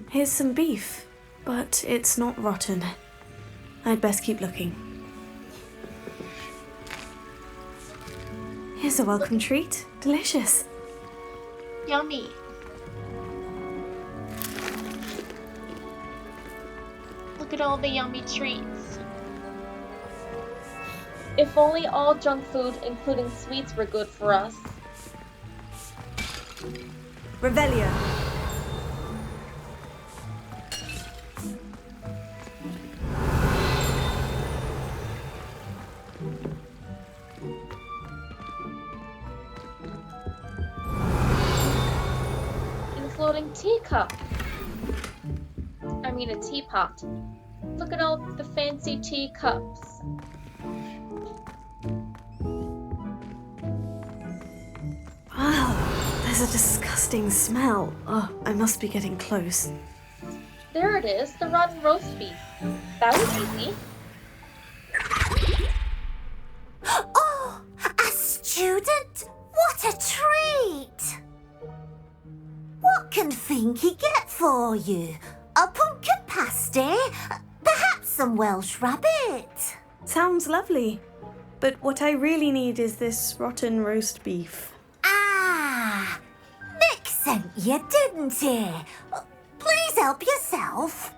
Here's some beef, but it's not rotten. I'd best keep looking. Here's a welcome treat. Delicious. Yummy. Look at all the yummy treats. If only all junk food, including sweets, were good for us. Revelio. And a floating teacup. I mean a teapot. Look at all the fancy teacups. Wow, there's a disgusting smell. Oh, I must be getting close. There it is, the rotten roast beef. That was easy. Oh, a student? What a treat! What can Finky get for you? A pumpkin pasty? Perhaps some Welsh rabbit? Sounds lovely. But what I really need is this rotten roast beef. Ah, Nick sent you, didn't he? Please help yourself.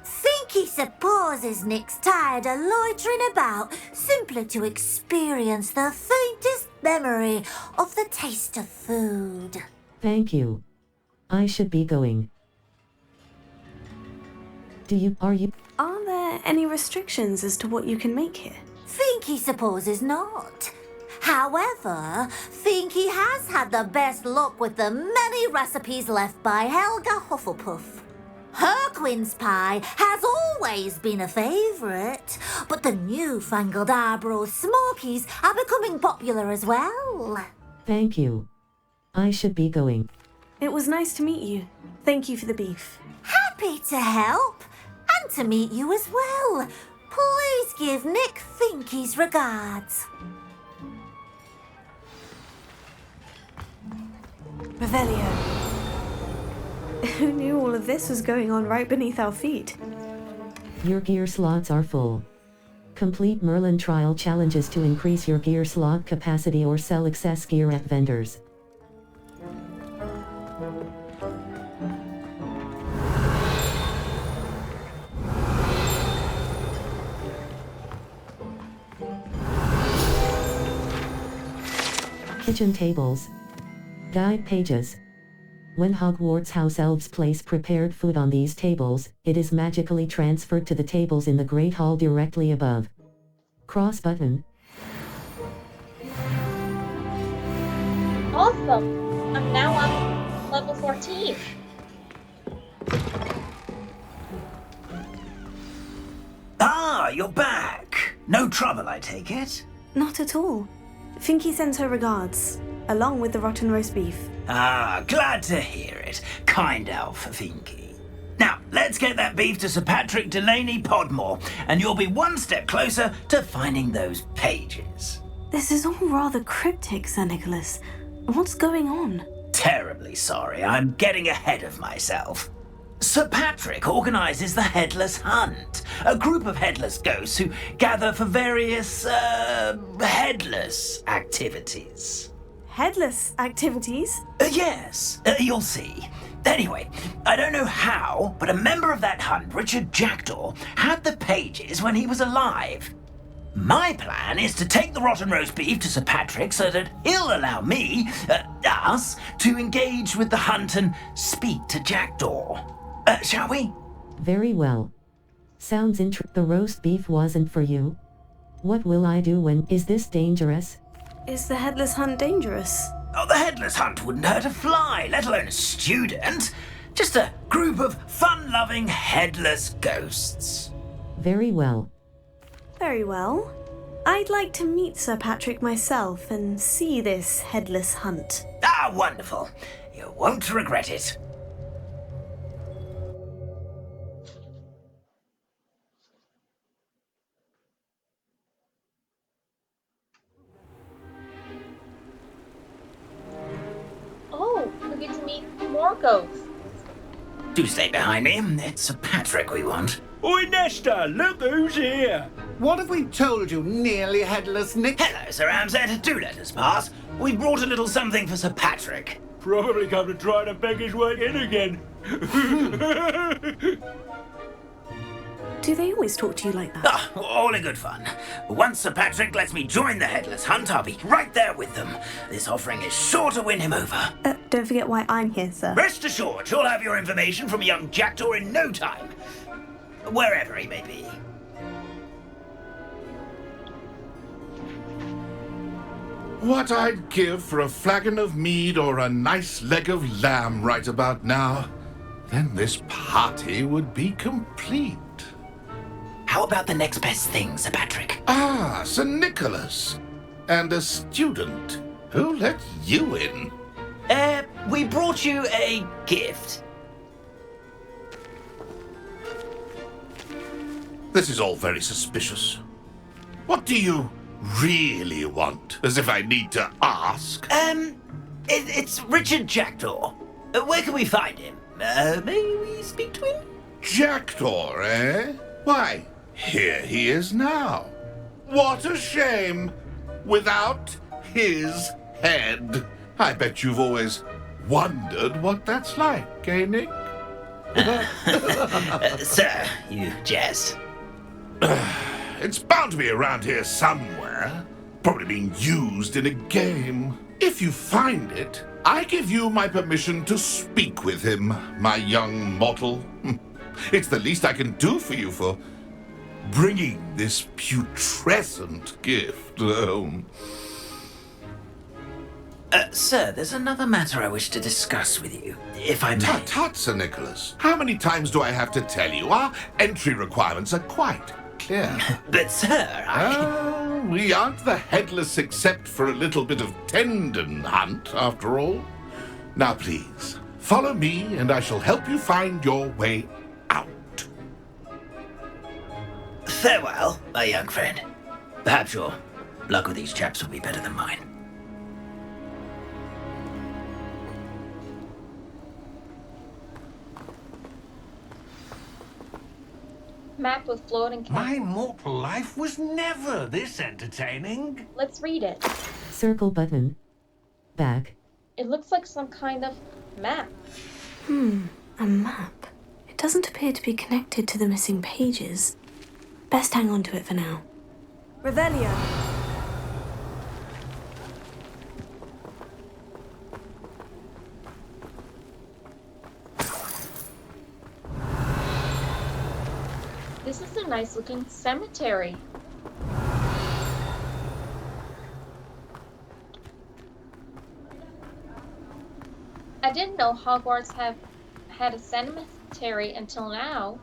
Finky supposes Nick's tired of loitering about simply to experience the faintest memory of the taste of food. Thank you. I should be going. Are there any restrictions as to what you can make here? Finky supposes not. However, Finky has had the best luck with the many recipes left by Helga Hufflepuff. Her quince pie has always been a favourite, but the newfangled Arbroath Smokies are becoming popular as well. Thank you. I should be going. It was nice to meet you. Thank you for the beef. Happy to help, and to meet you as well. Please give Nick Finky's regards. Revelio. Who knew all of this was going on right beneath our feet? Your gear slots are full. Complete Merlin trial challenges to increase your gear slot capacity or sell excess gear at vendors. Kitchen tables. Guide pages. When Hogwarts house elves place prepared food on these tables, it is magically transferred to the tables in the Great Hall directly above. Cross button. Awesome! I'm now on level 14. Ah, you're back. No trouble, I take it? Not at all. Finky sends her regards, along with the rotten roast beef. Ah, glad to hear it. Kind elf, Finky. Now, let's get that beef to Sir Patrick Delaney Podmore, and you'll be one step closer to finding those pages. This is all rather cryptic, Sir Nicholas. What's going on? Terribly sorry, I'm getting ahead of myself. Sir Patrick organises the Headless Hunt, a group of headless ghosts who gather for various, headless activities. Headless activities? Yes, you'll see. Anyway, I don't know how, but a member of that hunt, Richard Jackdaw, had the pages when he was alive. My plan is to take the rotten roast beef to Sir Patrick so that he'll allow me, us, to engage with the hunt and speak to Jackdaw. Shall we? Very well. Sounds the roast beef wasn't for you. What will I do when... Is this dangerous? Is the Headless Hunt dangerous? Oh, the Headless Hunt wouldn't hurt a fly, let alone a student. Just a group of fun-loving headless ghosts. Very well. Very well. I'd like to meet Sir Patrick myself and see this Headless Hunt. Ah, wonderful. You won't regret it. Oh, we get to meet more ghosts. Do stay behind me. It's Sir Patrick we want. Oi, Nesta, look who's here. What have we told you, Nearly Headless Nick? Hello, Sir Ramsay. Do let us pass. We brought a little something for Sir Patrick. Probably come to try to beg his way in again. Do they always talk to you like that? Ah, all in good fun. Once Sir Patrick lets me join the Headless Hunt, I'll be right there with them. This offering is sure to win him over. Don't forget why I'm here, sir. Rest assured, you'll have your information from young Jackdaw in no time. Wherever he may be. What I'd give for a flagon of mead or a nice leg of lamb right about now. Then this party would be complete. How about the next best thing, Sir Patrick? Ah, Sir Nicholas. And a student. Who let you in? We brought you a gift. This is all very suspicious. What do you really want? As if I need to ask. It's Richard Jackdaw. Where can we find him? May we speak to him? Jackdaw, eh? Why, here he is now. What a shame. Without his head. I bet you've always wondered what that's like, eh, Nick? Sir, you jest. It's bound to be around here somewhere. Probably being used in a game. If you find it, I give you my permission to speak with him, my young mortal. It's the least I can do for you for bringing this putrescent gift home. Sir, there's another matter I wish to discuss with you, if I may. Tut, tut, Sir Nicholas. How many times do I have to tell you? Our entry requirements are quite clear. But, sir, we aren't the Headless except for a little bit of tendon hunt, after all. Now, please, follow me, and I shall help you find your way out. Farewell, my young friend. Perhaps your luck with these chaps will be better than mine. map with floating My castles. mortal life was never this entertaining. Let's read it. Circle button. Back. It looks like some kind of map. A map. It doesn't appear to be connected to the missing pages. Best hang on to it for now. Revelio. This is a nice looking cemetery. I didn't know Hogwarts had a cemetery until now.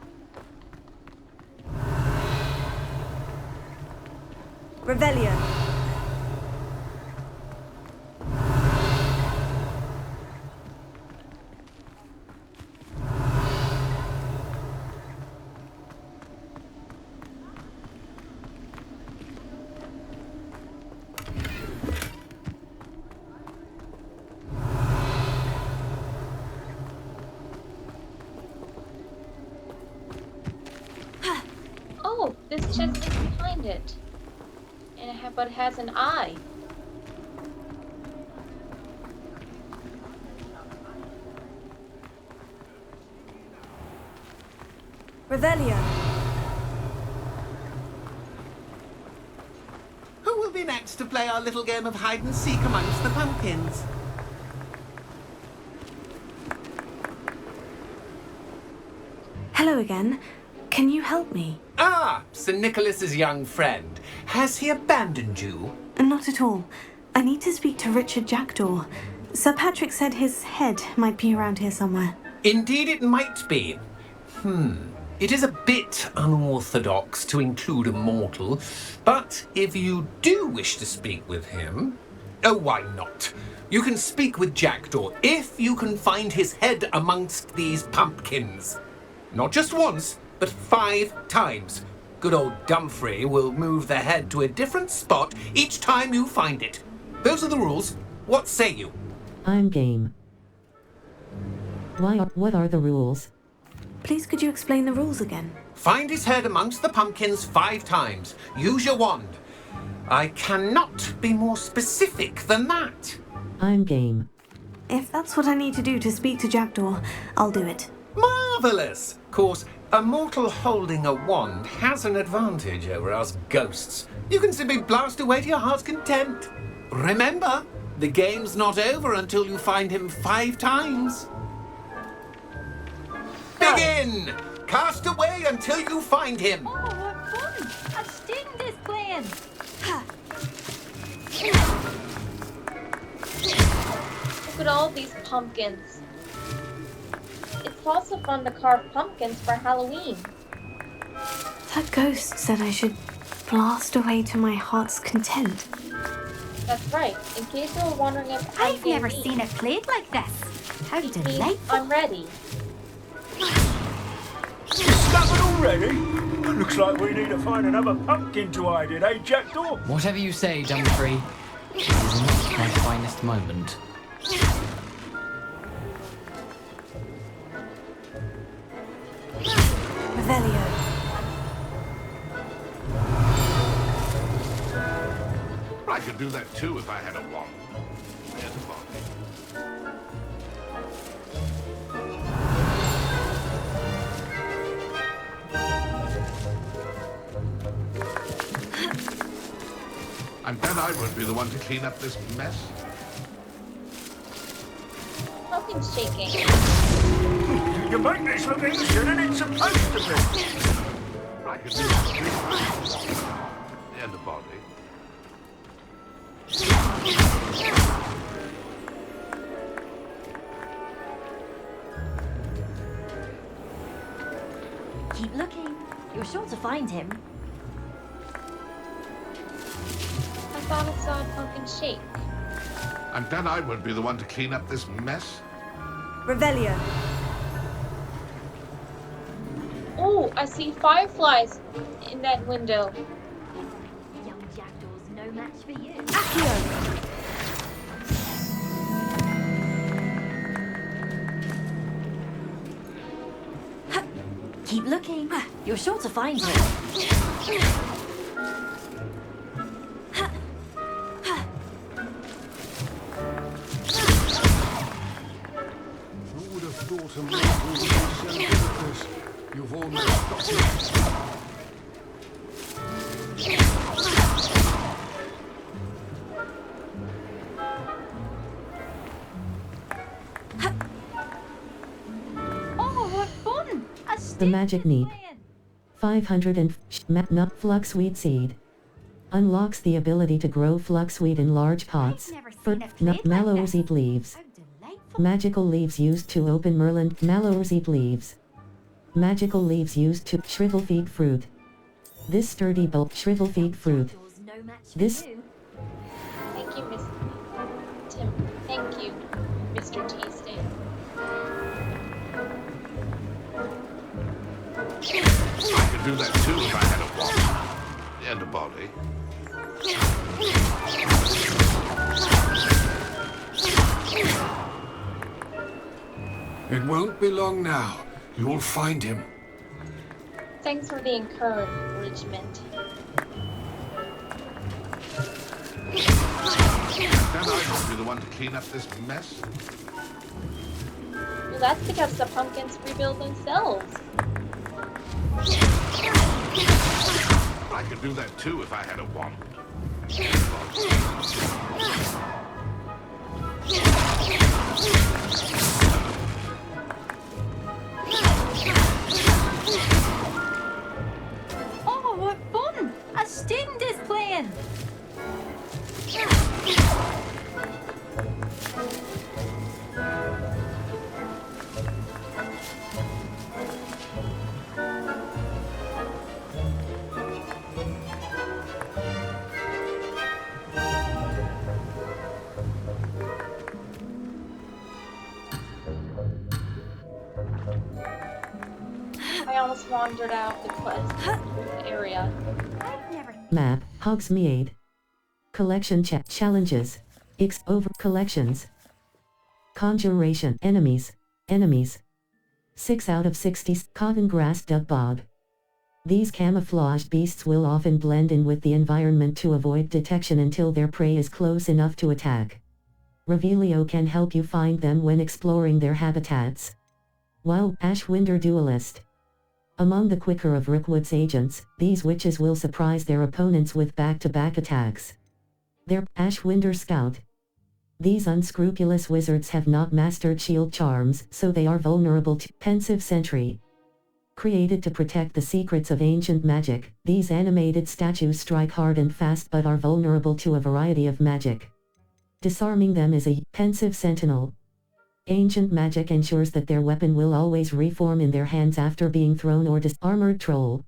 Revelio. Oh, this chest is behind it. But it has an eye. Revelio. Who will be next to play our little game of hide and seek amongst the pumpkins? Hello again. Can you help me? Ah, Sir Nicholas's young friend. Has he abandoned you? Not at all. I need to speak to Richard Jackdaw. Sir Patrick said his head might be around here somewhere. Indeed it might be. It is a bit unorthodox to include a mortal, but if you do wish to speak with him... Oh, why not? You can speak with Jackdaw if you can find his head amongst these pumpkins. Not just once, but 5 times. Good old Dumfrey will move the head to a different spot each time you find it. Those are the rules. What say you? I'm game. What are the rules? Please could you explain the rules again? Find his head amongst the pumpkins 5 times. Use your wand. I cannot be more specific than that. I'm game. If that's what I need to do to speak to Jackdaw, I'll do it. Marvellous! Of course, a mortal holding a wand has an advantage over us ghosts. You can simply blast away to your heart's content. Remember, the game's not over until you find him 5 times. Begin! Cast away until you find him. Oh, what fun! I'm sting this plan. Look at all these pumpkins. It's also fun to carve pumpkins for Halloween. That ghost said I should blast away to my heart's content. That's right. In case you were wondering if I've never seen it played like this. How delightful. I'm ready. Discovered already? Looks like we need to find another pumpkin to hide in, eh, Jackdaw? Whatever you say, Dumfrey. This is not my finest moment. Revelio. I could do that too if I had a wand. Here's a wand. I'm glad I won't be the one to clean up this mess. Nothing's shaking. You make this look easier than it's supposed to be. I could do that. And the body. Keep looking. You're sure to find him. I thought I saw a pumpkin shake. I'm glad I won't be the one to clean up this mess. Revelio. Oh, I see fireflies in that window. Young Jackdaw's no match for you. Accio. Keep looking. You're sure to find it. Who would have thought a mortal would be so difficult? You've almost got it. Oh, what fun! The magic neep. 500 and nut fluxweed seed. Unlocks the ability to grow fluxweed in large pots. For nut mallows eat leaves. Magical leaves used to open Merlin. Mallows eat leaves. Magical leaves used to shrivel feed fruit. This sturdy bulk shrivel feed fruit. This Thank you, Miss Tim. Thank you, Mr. Tasty. I could do that too if I had a wand and a body. It won't be long now. You'll find him. Thanks for the encouragement. Then I must be the one to clean up this mess. Well, that's because the pumpkins rebuild themselves. I could do that too if I had a wand. Oh, what fun! A student is playing! I almost wandered out the quest area. map. Hogsmeade. Collection challenges. Over collections. Conjuration. Enemies. 6 out of 60. Cotton grass duck bog. These camouflaged beasts will often blend in with the environment to avoid detection until their prey is close enough to attack. Revelio can help you find them when exploring their habitats. While Ashwinder Duelist. Among the quicker of Rookwood's agents, these witches will surprise their opponents with back-to-back attacks. They're Ashwinder Scout. These unscrupulous wizards have not mastered shield charms, so they are vulnerable to Pensive Sentry. Created to protect the secrets of ancient magic, these animated statues strike hard and fast but are vulnerable to a variety of magic. Disarming them is a Pensive Sentinel. Ancient magic ensures that their weapon will always reform in their hands after being thrown or Armored Troll.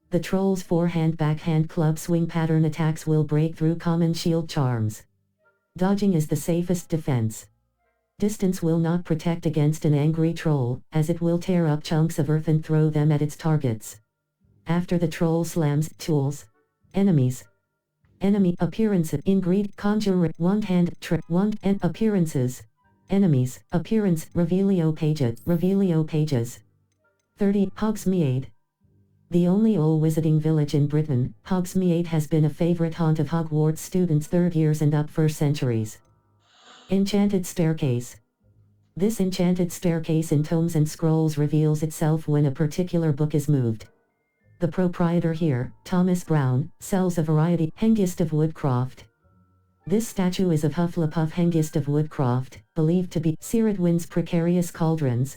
The Troll's forehand-backhand club swing pattern attacks will break through common shield charms. Dodging is the safest defense. Distance will not protect against an angry troll, as it will tear up chunks of earth and throw them at its targets. After the troll slams, tools. Enemies. Enemy appearances. Conjure. Wand-hand. Wand and appearances. Enemies. Appearance. Revelio Pages. 30. Hogsmeade. The only old wizarding village in Britain, Hogsmeade has been a favorite haunt of Hogwarts students third years and up for centuries. Enchanted Staircase. This enchanted staircase in tomes and scrolls reveals itself when a particular book is moved. The proprietor here, Thomas Brown, sells a variety Hengist of Woodcroft. This statue is of Hufflepuff Hengist of Woodcroft, believed to be Ciridwin's precarious cauldrons.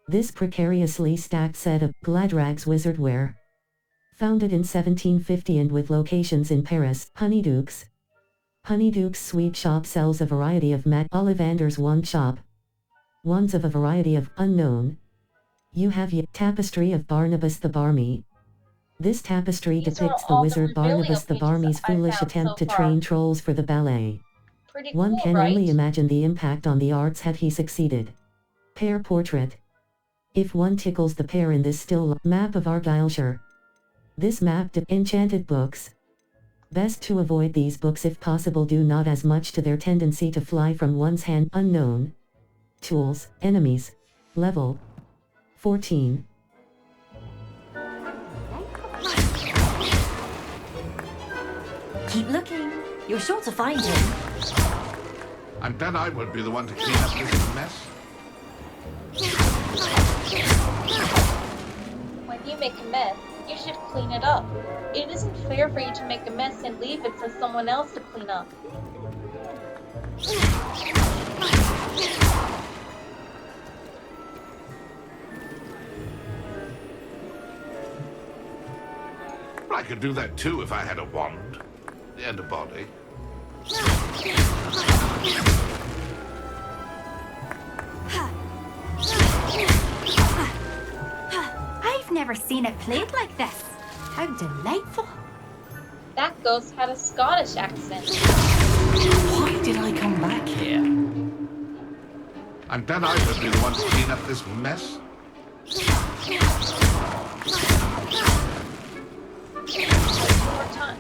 This precariously stacked set of Gladrags wizardware. Founded in 1750 and with locations in Paris, Honeydukes. Honeydukes Sweet Shop sells a variety of Ollivander's Wand Shop. Wands of a variety of unknown. You have Tapestry of Barnabas the Barmy. This tapestry depicts the wizard Barnabas the Barmy's foolish attempt to train trolls for the ballet. One can only imagine the impact on the arts had he succeeded. Pear Portrait. If one tickles the pear in this still map of Argyllshire. This map enchanted books. Best to avoid these books if possible, do not as much to their tendency to fly from one's hand. Unknown. Tools, enemies. Level 14. Keep looking. You're sure to find him. I'm glad I won't be the one to clean up this mess. When you make a mess, you should clean it up. It isn't fair for you to make a mess and leave it for someone else to clean up. I could do that too if I had a wand and a body. I've never seen it played like this. How delightful. That ghost had a Scottish accent. Why did I come back here? I'm glad I would be the one to clean up this mess.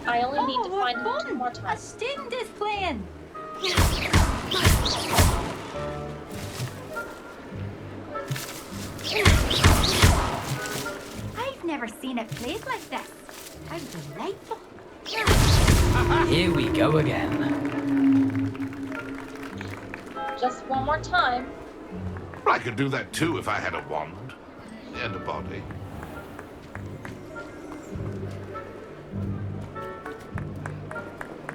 I only need to find him 2 more A times. student is playing. I've never seen it played like this. How delightful. Here we go again. Just 1 more time. I could do that too if I had a wand and a body.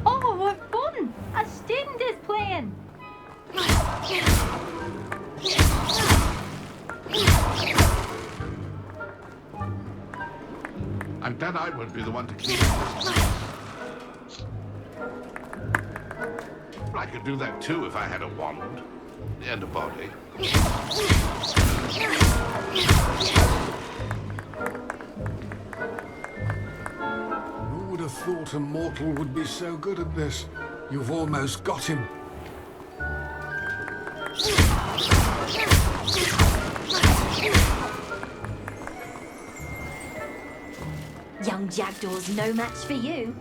Oh, what fun! A student is playing. I'm glad I won't be the one to clean up this mess. I could do that too if I had a wand and a body. Who would have thought a mortal would be so good at this? You've almost got him. Young Jackdaw's no match for you.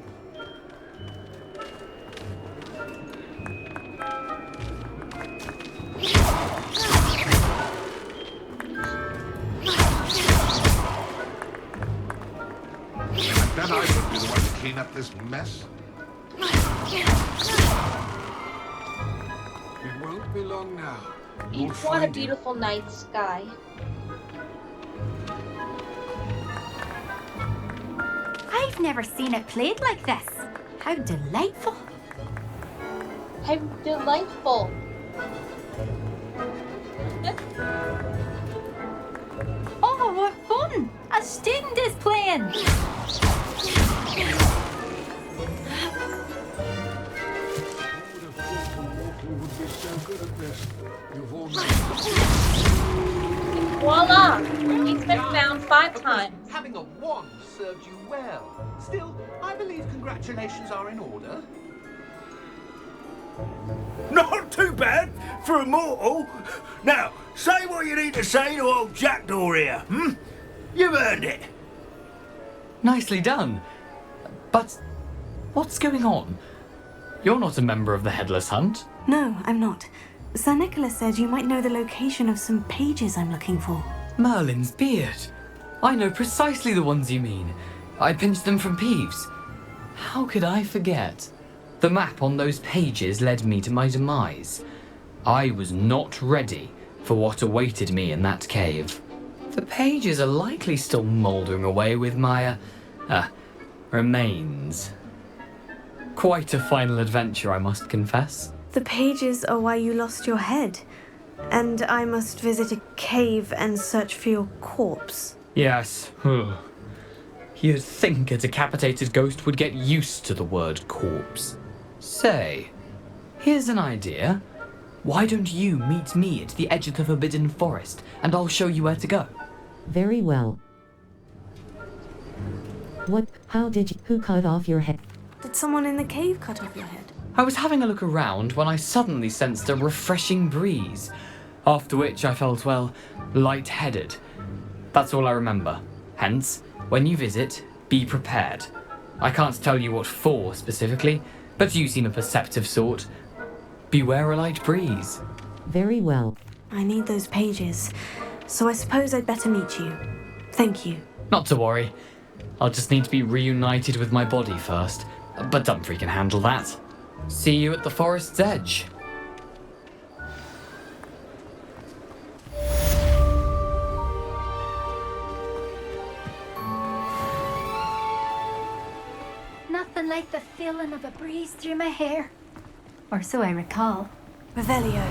Then I would be the one to clean up this mess. It won't be long now. What a beautiful night sky. I've never seen it played like this. How delightful. How delightful. Oh, what fun! A student is playing. Would be so good at this. You've almost Voila! He's been found 5 times. Having a wand served you well. Still, I believe congratulations are in order. Not too bad for a mortal. Now, say what you need to say to old Jackdaw here, hmm? You've earned it. Nicely done. But what's going on? You're not a member of the Headless Hunt. No, I'm not. Sir Nicholas said you might know the location of some pages I'm looking for. Merlin's beard. I know precisely the ones you mean. I pinched them from Peeves. How could I forget? The map on those pages led me to my demise. I was not ready for what awaited me in that cave. The pages are likely still mouldering away with my, remains. Quite a final adventure, I must confess. The pages are why you lost your head, and I must visit a cave and search for your corpse. Yes. You'd think a decapitated ghost would get used to the word corpse. Say, here's an idea. Why don't you meet me at the edge of the Forbidden Forest, and I'll show you where to go? Very well. Who cut off your head? Did someone in the cave cut off your head? I was having a look around when I suddenly sensed a refreshing breeze, after which I felt, well, lightheaded. That's all I remember. Hence, when you visit, be prepared. I can't tell you what for specifically, but you seem a perceptive sort. Beware a light breeze. Very well. I need those pages, so I suppose I'd better meet you. Thank you. Not to worry. I'll just need to be reunited with my body first. but Dumfries can handle that. See you at the forest's edge. Nothing like the feeling of a breeze through my hair. Or so I recall. Revelio.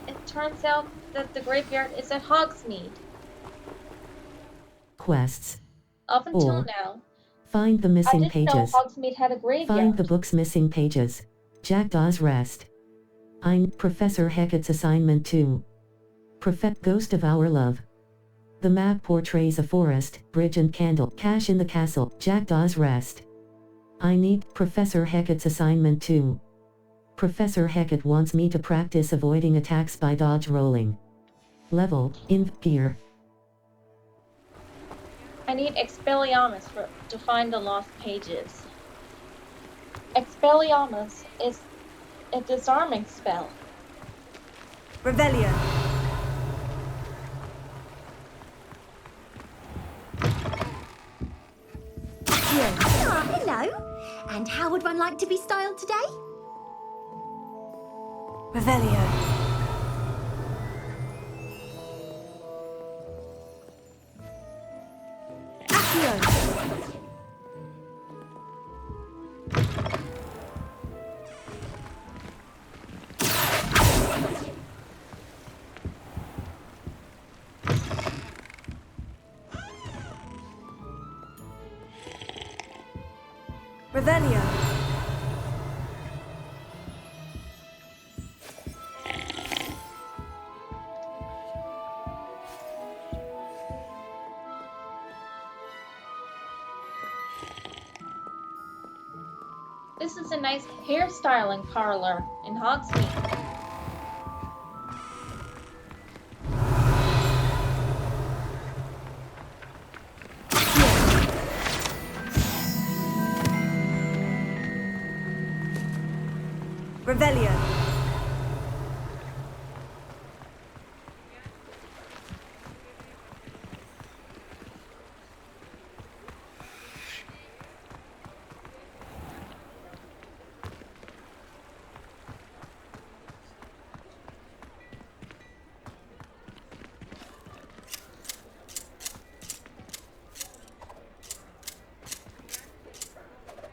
It turns out that the graveyard is at Hogsmeade. Quests. Up until All. now, Find the I missing didn't pages. know Hogsmeade had a graveyard. Find the book's missing pages. Jackdaw's Rest. I'm Professor Hecat's assignment 2. Ghost of Our Love. The map portrays a forest, bridge and candle. Cache in the castle. Jackdaw's Rest. I need Professor Hecat's assignment 2. Professor Hecat wants me to practice avoiding attacks by dodge rolling. Level, in Pear. I need Expelliarmus to find the lost pages. Expelliarmus is a disarming spell. Revelio. Ah, hello. And how would one like to be styled today? Revelio. Revelio. This is a nice hairstyling parlor in Hogsmeade. Revelio.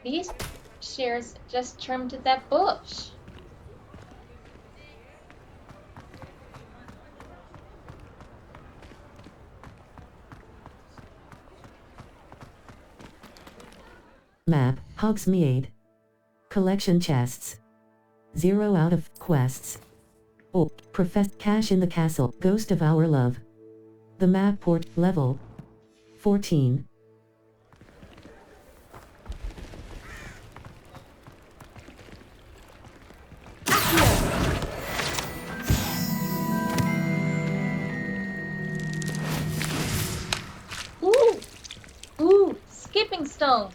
These shears just trimmed that bush. Map, Hogsmeade. Collection chests. 0 out of quests. Oh, Cache in the castle, Ghost of Our Love. The map port, level 14. Ooh, skipping stones.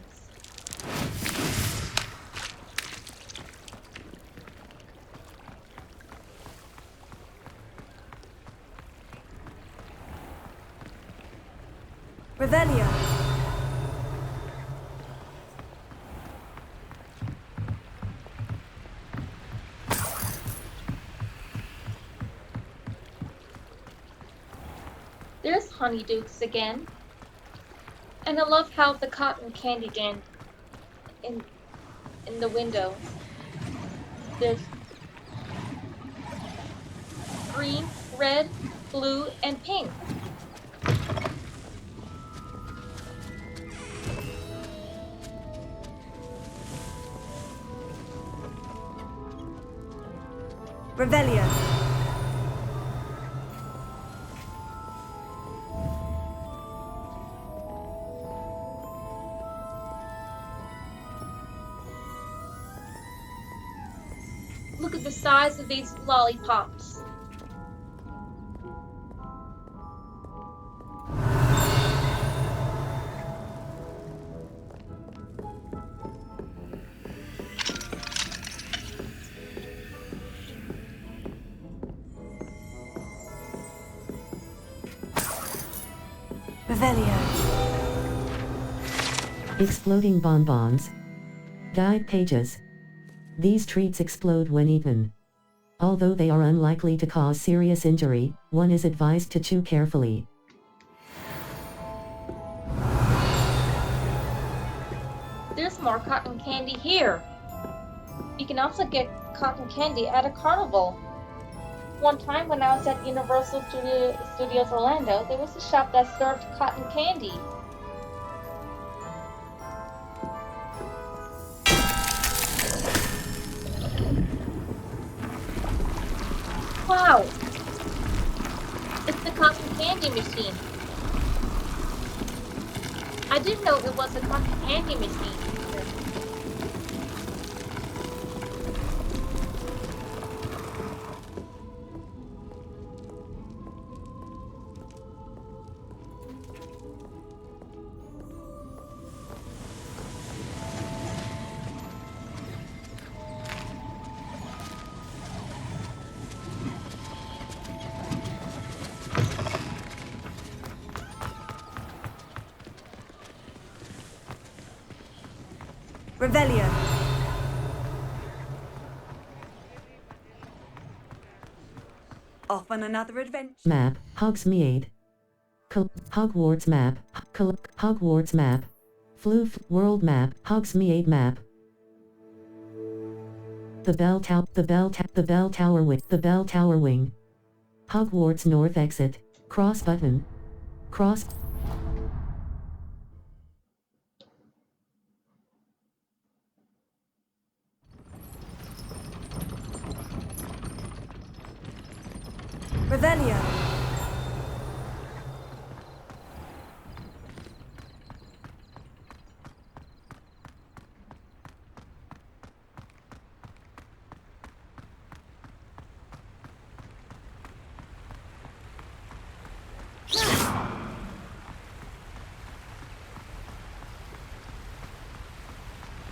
Revelio. There's Honeydukes again. And I love how the cotton candy dance in the window. There's green, red, blue, and pink. Revelio. Look at the size of these lollipops. Revelio. Exploding bonbons. Guide pages. These treats explode when eaten. Although they are unlikely to cause serious injury, one is advised to chew carefully. There's more cotton candy here. You can also get cotton candy at a carnival. One time when I was at Universal Studios Orlando, there was a shop that served cotton candy. Wow! It's the cotton candy machine. I didn't know it was a cotton candy machine. Revelio. Off on another adventure. Map, Hogsmeade. Hogwarts map, Hogwarts map. Floof, world map, Hogsmeade map. The bell tower wing. Hogwarts north exit, cross button. Cross. Revelio.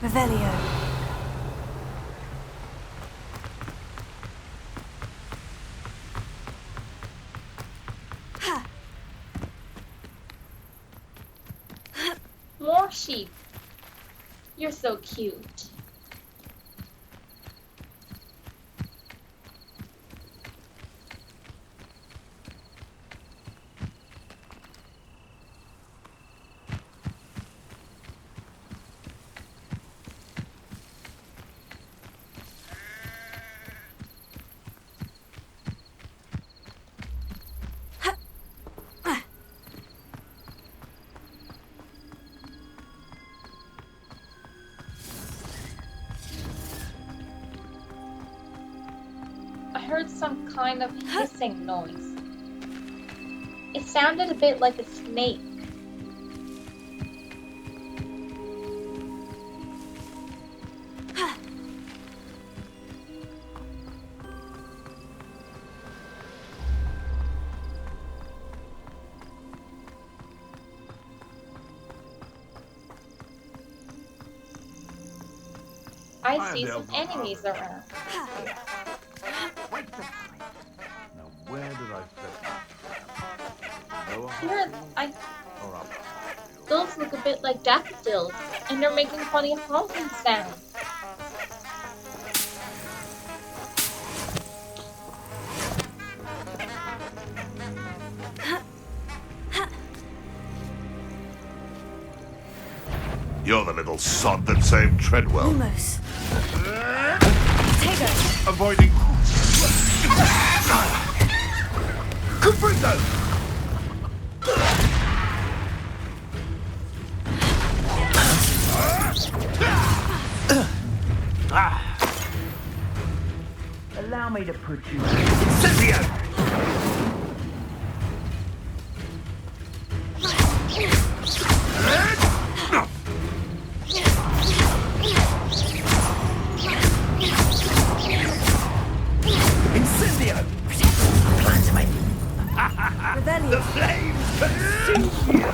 Revelio. More sheep. You're so cute. I heard some kind of hissing noise. It sounded a bit like a snake. I see some enemies around. Now, where did I fit? Here, those look a bit like daffodils, and they're making funny honking sounds. You're the little sod that saved Treadwell. Almost. Take her. Avoiding. Comprendo! Allow me to put you. Incendio! The flames consume you!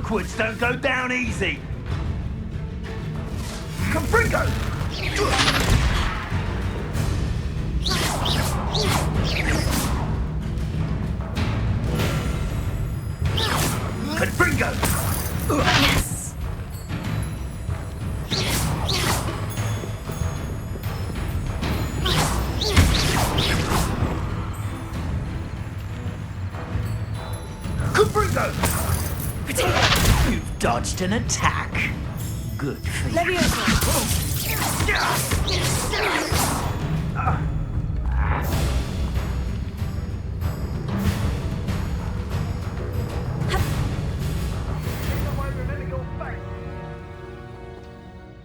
Rookwoods don't go down easy. Confringo! Confringo! Yes! Confringo! You've dodged an attack. Good for you.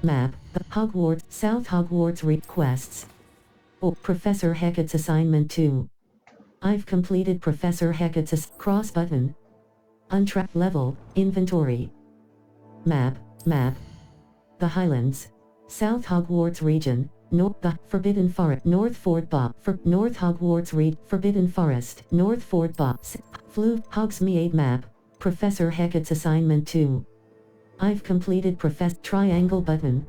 Map, the Hogwarts, South Hogwarts requests. Oh, Professor Hecat's assignment 2. I've completed Professor Hecat's cross button. Untrack level, inventory. Map. The Highlands. South Hogwarts region. The Forbidden Forest. North Fort Bob. North Hogwarts Forbidden Forest. North Fort Bob. Hogsmeade map. Professor Hecat's assignment 2. I've completed triangle button.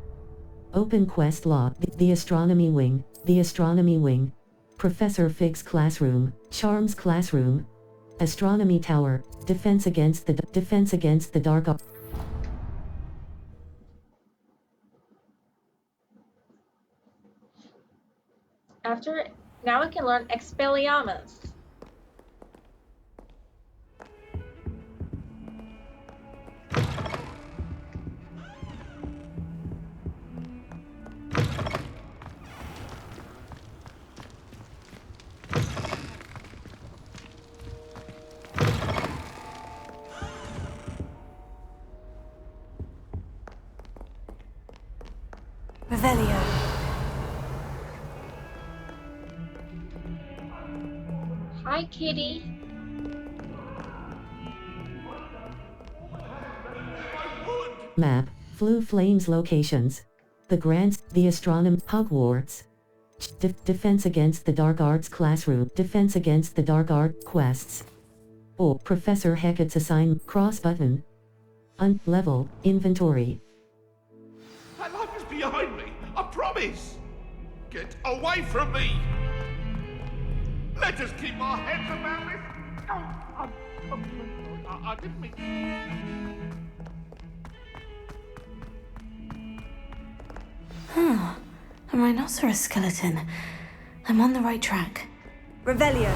Open quest log. The Astronomy Wing. The Astronomy Wing. Professor Fig's classroom. Charms classroom. Astronomy Tower. Defense against the dark arts. Now we can learn Expelliarmus. Revelio. Hi, kitty. Map, Flue Flames locations. The Grants, the Astronomy, Hogwarts. Defense against the Dark Arts classroom. Defense against the Dark Art quests. Oh, Professor Hecat's assignment, cross button. Level, inventory. That life is behind me, I promise. Get away from me. Let us keep our heads about this. I didn't mean... Huh. A rhinoceros skeleton. I'm on the right track. Revelio.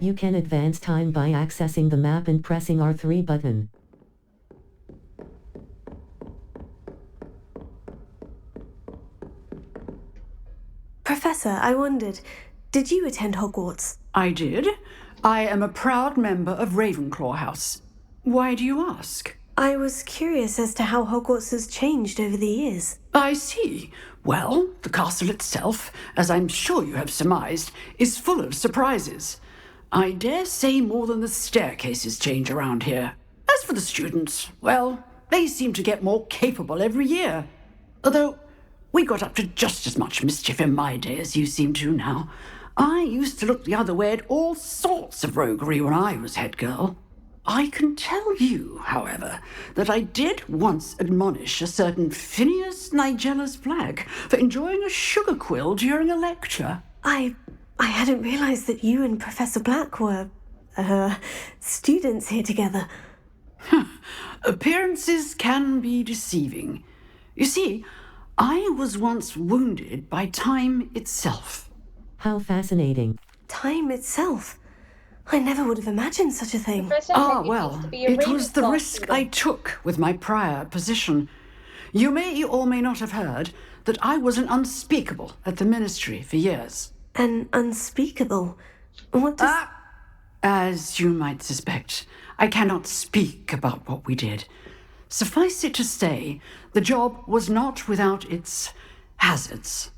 You can advance time by accessing the map and pressing R3 button. Professor, I wondered, did you attend Hogwarts? I did. I am a proud member of Ravenclaw House. Why do you ask? I was curious as to how Hogwarts has changed over the years. I see. Well, the castle itself, as I'm sure you have surmised, is full of surprises. I dare say more than the staircases change around here. As for the students, well, they seem to get more capable every year. Although, we got up to just as much mischief in my day as you seem to now. I used to look the other way at all sorts of roguery when I was head girl. I can tell you, however, that I did once admonish a certain Phineas Nigella's Black for enjoying a sugar quill during a lecture. I hadn't realized that you and Professor Black were, students here together. Appearances can be deceiving. You see, I was once wounded by time itself. How fascinating. Time itself? I never would have imagined such a thing. Well, it was the risk I took with my prior position. You may or may not have heard that I was an unspeakable at the Ministry for years. An unspeakable? What does... As you might suspect, I cannot speak about what we did. Suffice it to say, the job was not without its hazards.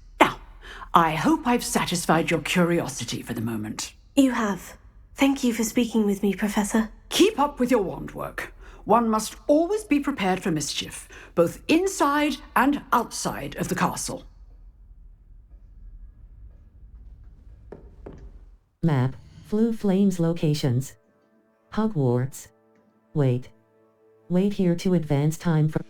I hope I've satisfied your curiosity for the moment. You have. Thank you for speaking with me, Professor. Keep up with your wand work. One must always be prepared for mischief, both inside and outside of the castle. Map. Blue Flames locations. Hogwarts. Wait. Wait here to advance time for...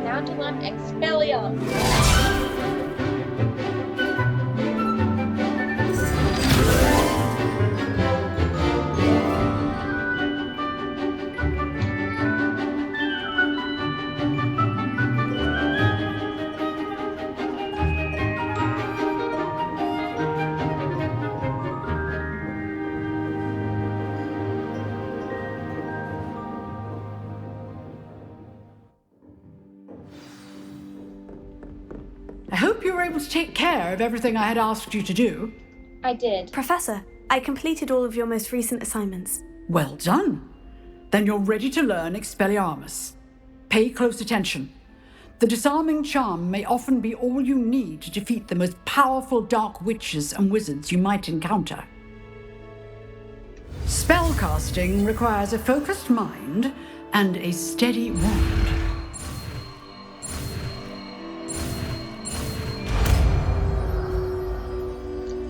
Now to learn Expelliarmus. I hope you were able to take care of everything I had asked you to do. I did. Professor, I completed all of your most recent assignments. Well done. Then you're ready to learn Expelliarmus. Pay close attention. The disarming charm may often be all you need to defeat the most powerful dark witches and wizards you might encounter. Spellcasting requires a focused mind and a steady wand.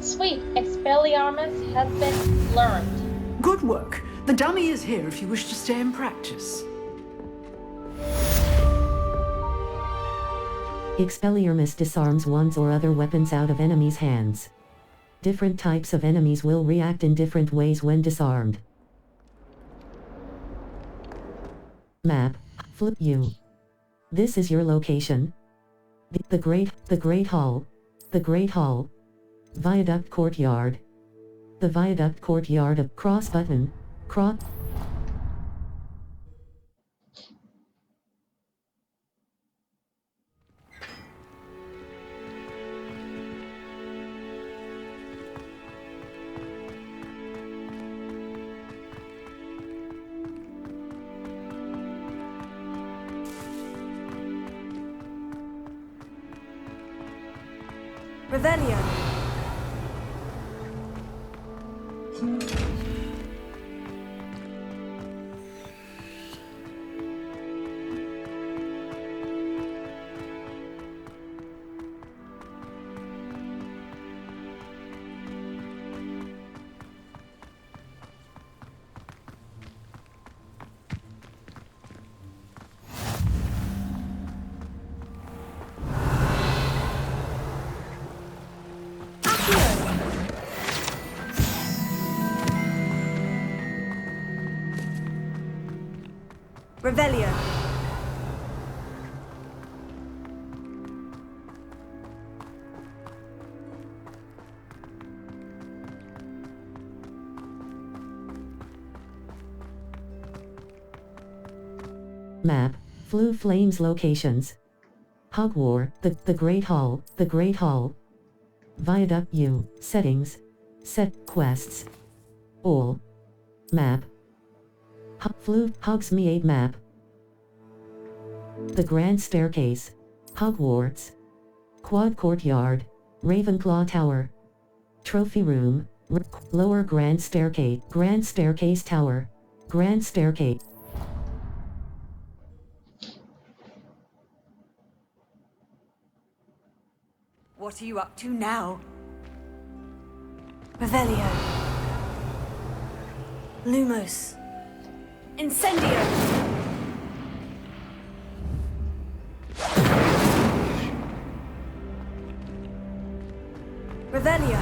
Sweet, Expelliarmus has been learned. Good work. The dummy is here if you wish to stay and practice. Expelliarmus disarms wands or other weapons out of enemies' hands. Different types of enemies will react in different ways when disarmed. Map. Flip U. This is your location. The Great Hall. The Great Hall. Viaduct Courtyard. The Viaduct Courtyard of Cross Button. Revelio. Revelio. Map. Blue Flames locations. Hogwarts. The Great Hall. The Great Hall. Viaduct U. Settings. Set quests. All. Map. Hogsmeade map. The Grand Staircase. Hogwarts. Quad Courtyard. Ravenclaw Tower. Trophy Room. Lower Grand Staircase. Grand Staircase Tower. Grand Staircase. What are you up to now? Revelio. Lumos. Incendio. Revelio.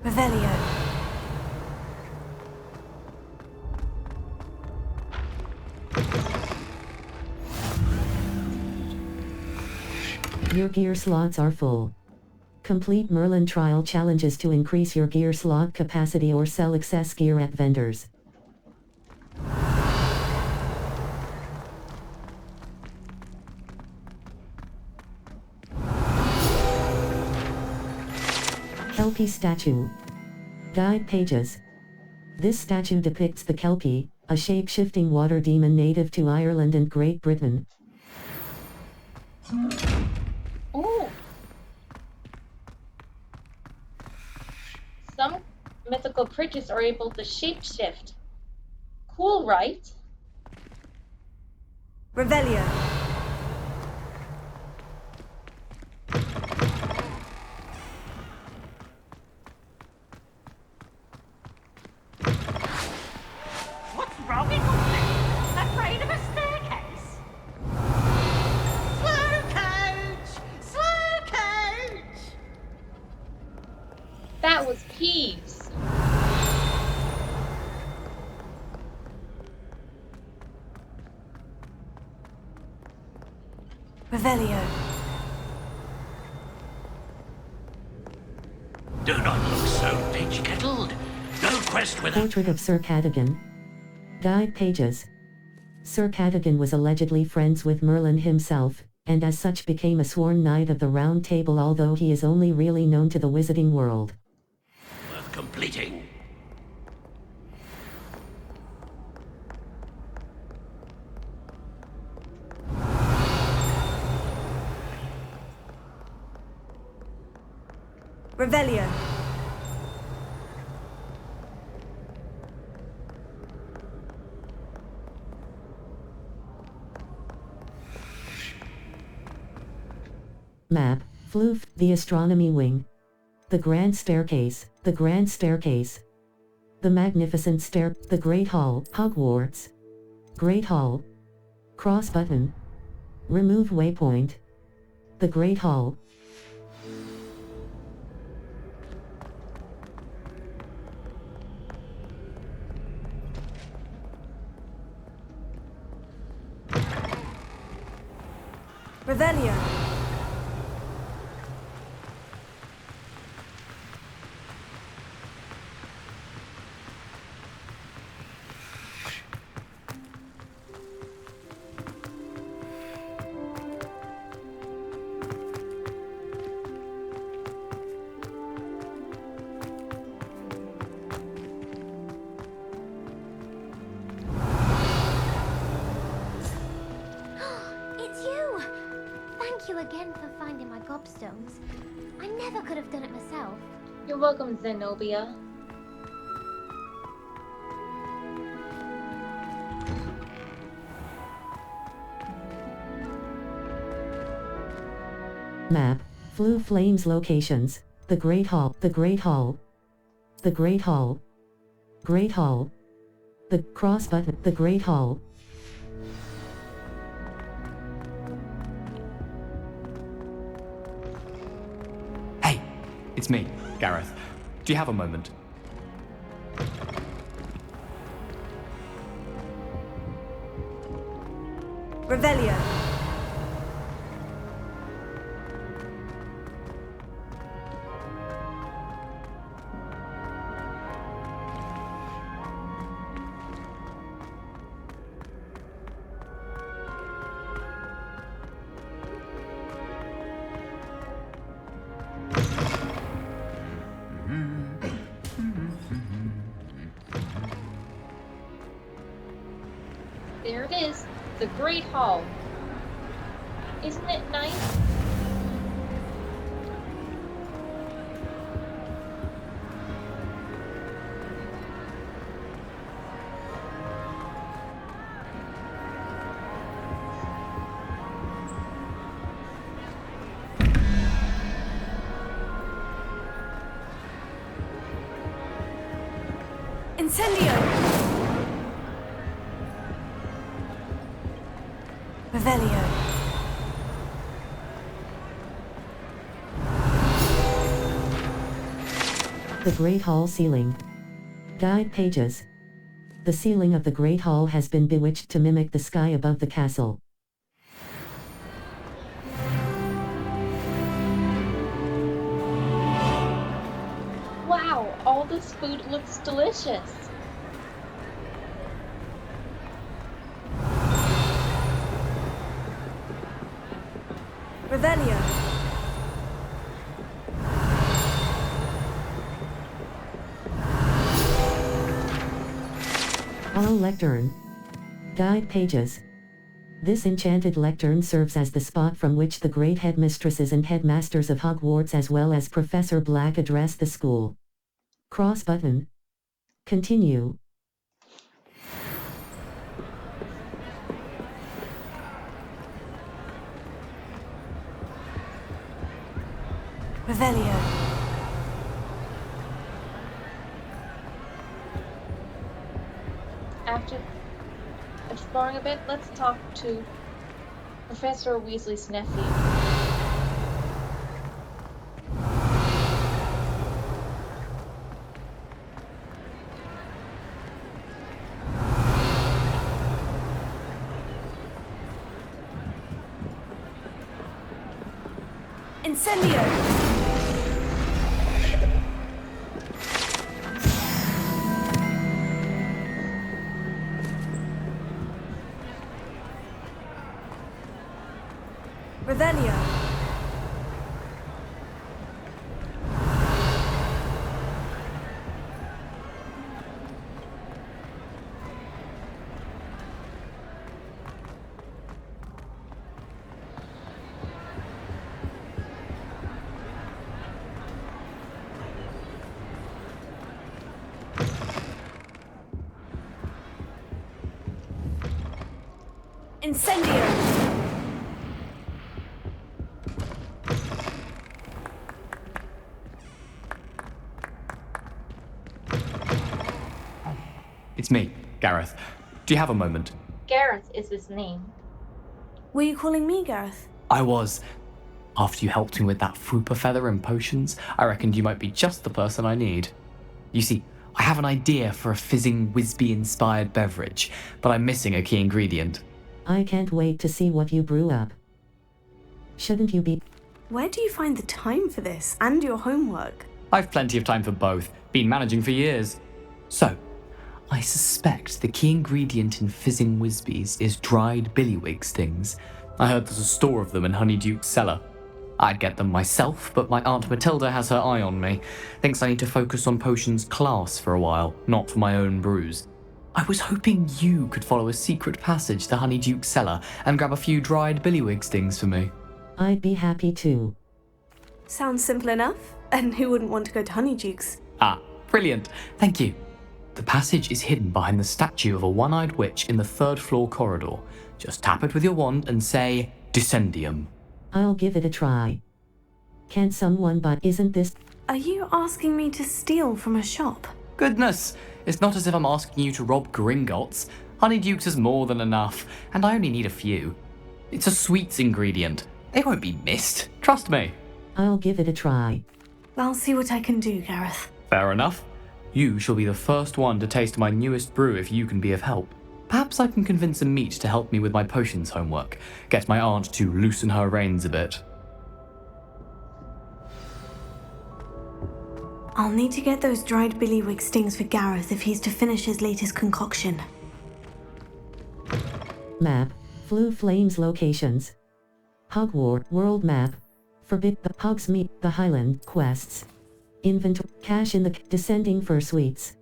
Revelio. Your gear slots are full. Complete Merlin trial challenges to increase your gear slot capacity or sell excess gear at vendors. Kelpie statue. Guide pages. This statue depicts the Kelpie, a shape-shifting water demon native to Ireland and Great Britain. Ooh. Some mythical creatures are able to shapeshift. Cool, right? Revelio. What's wrong with you? Afraid of a staircase? Slow coach! Slow coach! That was Peeves. Revelio. Do not look so pitch-kettled. No quest with Portrait of Sir Cadogan. Guide pages. Sir Cadogan was allegedly friends with Merlin himself, and as such became a sworn knight of the Round Table, although he is only really known to the wizarding world. worth completing. Revelio. Map, Floof, the Astronomy Wing. The Grand Staircase, the Grand Staircase. The Magnificent Stair, the Great Hall, Hogwarts. Great Hall. Cross button. Remove waypoint. The Great Hall. Revelio. It's you! Thank you again for finding my gobstones. I never could have done it myself. You're welcome, Zenobia. Map, Flue Flames locations, the Great Hall, the Great Hall. The Great Hall. Great Hall. The cross button, the Great Hall. It's me, Garreth. Do you have a moment? Revelio. There it is, the Great Hall. Isn't it nice? Incendio. Revelio. The Great Hall ceiling. Guide pages. The ceiling of the Great Hall has been bewitched to mimic the sky above the castle. Wow, all this food looks delicious. Revelio. Owl Lectern. Guide pages. This enchanted lectern serves as the spot from which the great headmistresses and headmasters of Hogwarts as well as Professor Black address the school. Cross button. Continue. Revelio. After exploring a bit, let's talk to Professor Weasley's nephew. Incendio. Revelio. Incendio. It's me, Garreth. Do you have a moment? Garreth is his name. Were you calling me Garreth? I was. After you helped me with that fupa feather and potions, I reckoned you might be just the person I need. You see, I have an idea for a fizzing Whizbee-inspired beverage, but I'm missing a key ingredient. I can't wait to see what you brew up. Shouldn't you be? Where do you find the time for this and your homework? I've plenty of time for both. Been managing for years. So, I suspect the key ingredient in fizzing Whizbees is dried Billywig stings. I heard there's a store of them in Honeydukes' cellar. I'd get them myself, but my Aunt Matilda has her eye on me. Thinks I need to focus on potions class for a while, not for my own brews. I was hoping you could follow a secret passage to Honeydukes' cellar and grab a few dried Billywig stings for me. I'd be happy to. Sounds simple enough. And who wouldn't want to go to Honeydukes? Ah, brilliant. Thank you. The passage is hidden behind the statue of a one-eyed witch in the third-floor corridor. Just tap it with your wand and say, Descendium. I'll give it a try. Can someone but isn't this? Are you asking me to steal from a shop? Goodness, it's not as if I'm asking you to rob Gringotts. Honeydukes is more than enough, and I only need a few. It's a sweets ingredient. They won't be missed. Trust me. I'll give it a try. I'll see what I can do, Garreth. Fair enough. You shall be the first one to taste my newest brew if you can be of help. Perhaps I can convince Amit to help me with my potions homework. Get my aunt to loosen her reins a bit. I'll need to get those dried Billywig stings for Garreth if he's to finish his latest concoction. Map. Flue Flames locations. Hogwarts World Map. Forbid the Hogsmeade, the Highland quests. Inventory. Cache in the descending fursuites.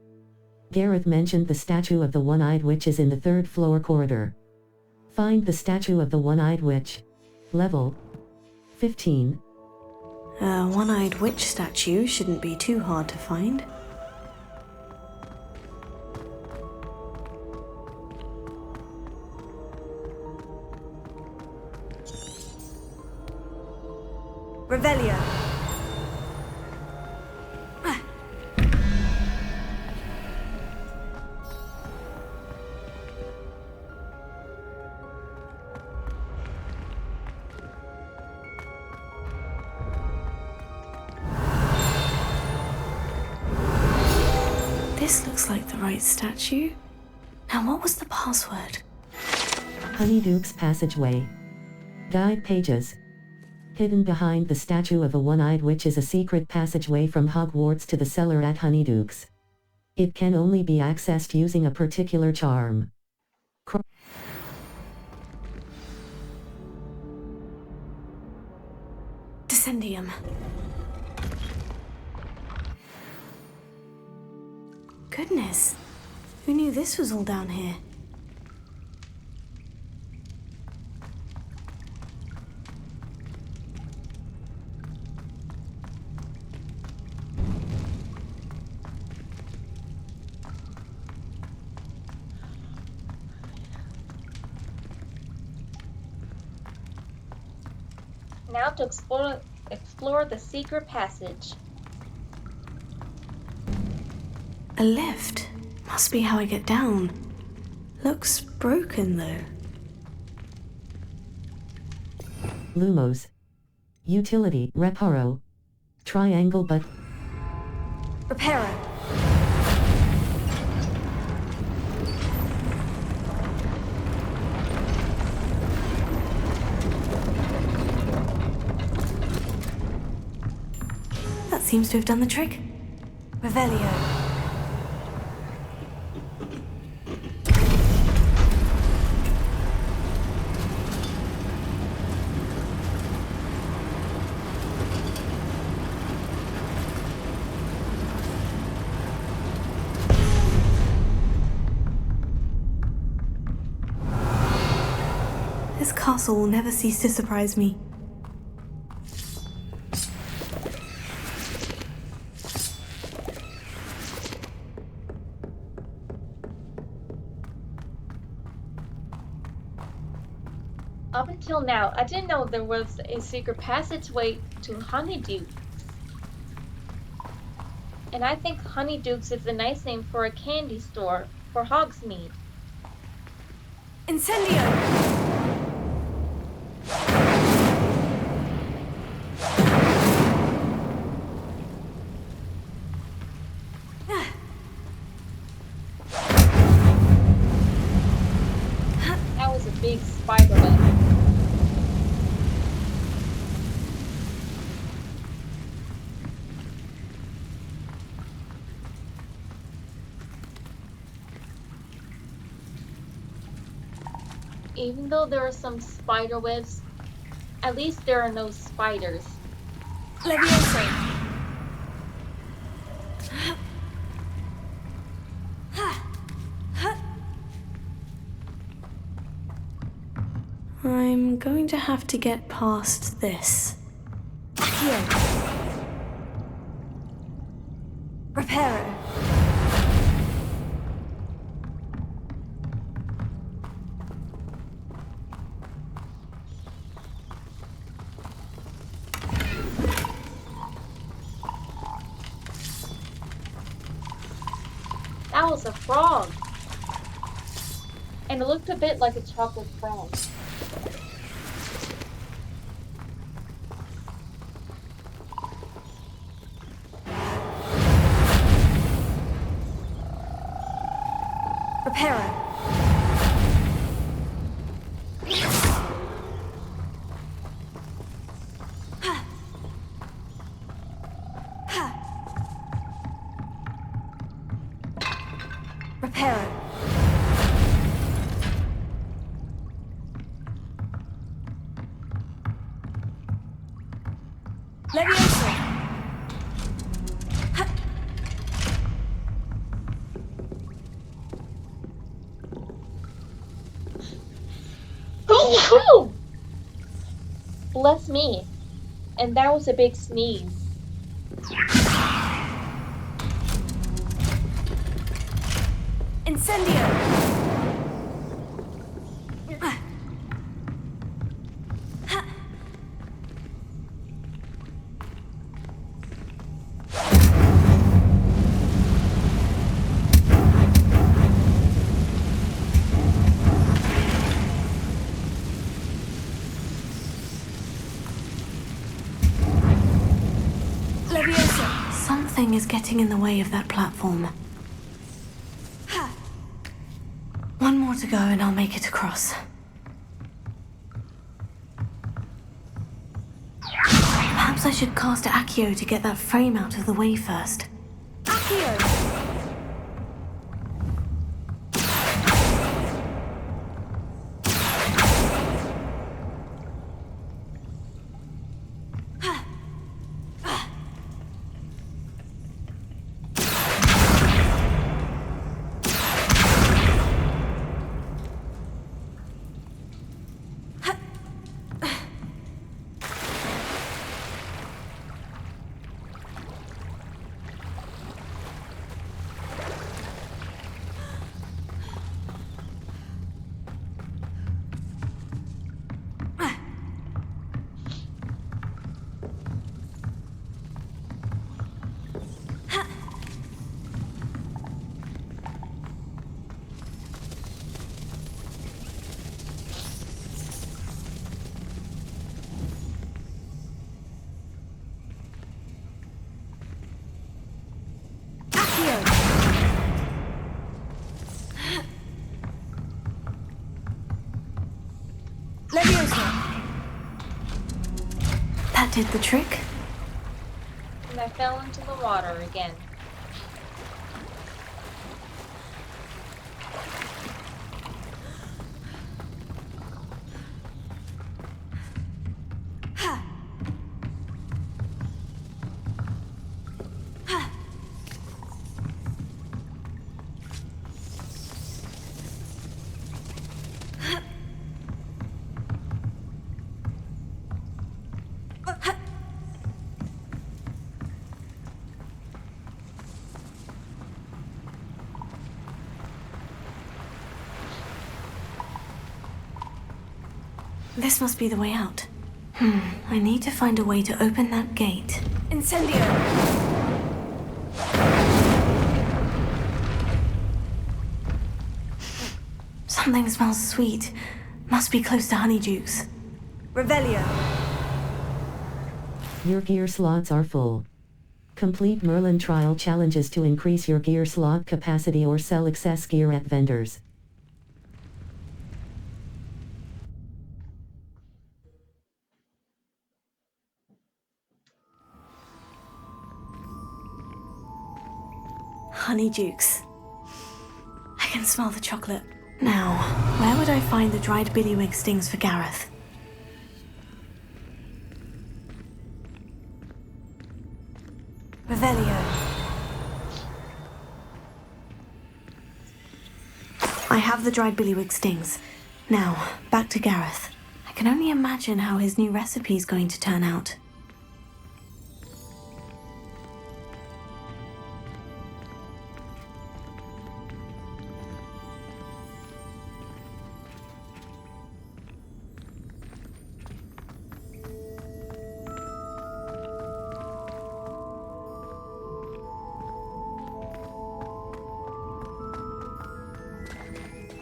Garreth mentioned the statue of the one-eyed witch is in the third-floor corridor. Find the statue of the one-eyed witch. Level 15. A one-eyed witch statue shouldn't be too hard to find. Revelio. This looks like the right statue. Now, what was the password? Honeydukes Passageway. Guide pages. Hidden behind the statue of a one-eyed witch is a secret passageway from Hogwarts to the cellar at Honeydukes. It can only be accessed using a particular charm. Descendium. Goodness, who knew this was all down here? Now to explore the secret passage. A lift. Must be how I get down. Looks broken though. Lumos. Utility. Reparo. Triangle but... Reparo. That seems to have done the trick. Revelio. This castle will never cease to surprise me. Up until now, I didn't know there was a secret passageway to Honeydukes. And I think Honeydukes is a nice name for a candy store for Hogsmeade. Incendio! That was a big spider web. Even though there are some spider webs, at least there are no spiders. Leviosa! I'm going to have to get past this. Here. Reparo. That was a frog. And it looked a bit like a chocolate frog. Reparo. Reparo. Leviosa. Oh! Bless me. And that was a big sneeze. Incendio. Something is getting in the way of that platform. more to go and I'll make it across. Perhaps I should cast Accio to get that frame out of the way first. Accio! That did the trick. And I fell into the water again. This must be the way out. I need to find a way to open that gate. Incendio! Something smells sweet. Must be close to Honeydukes. Revelio! Your gear slots are full. Complete Merlin trial challenges to increase your gear slot capacity or sell excess gear at vendors. Honeydukes. I can smell the chocolate. Now, where would I find the dried Billywig stings for Garreth? Revelio. I have the dried Billywig stings. Now, back to Garreth. I can only imagine how his new recipe is going to turn out.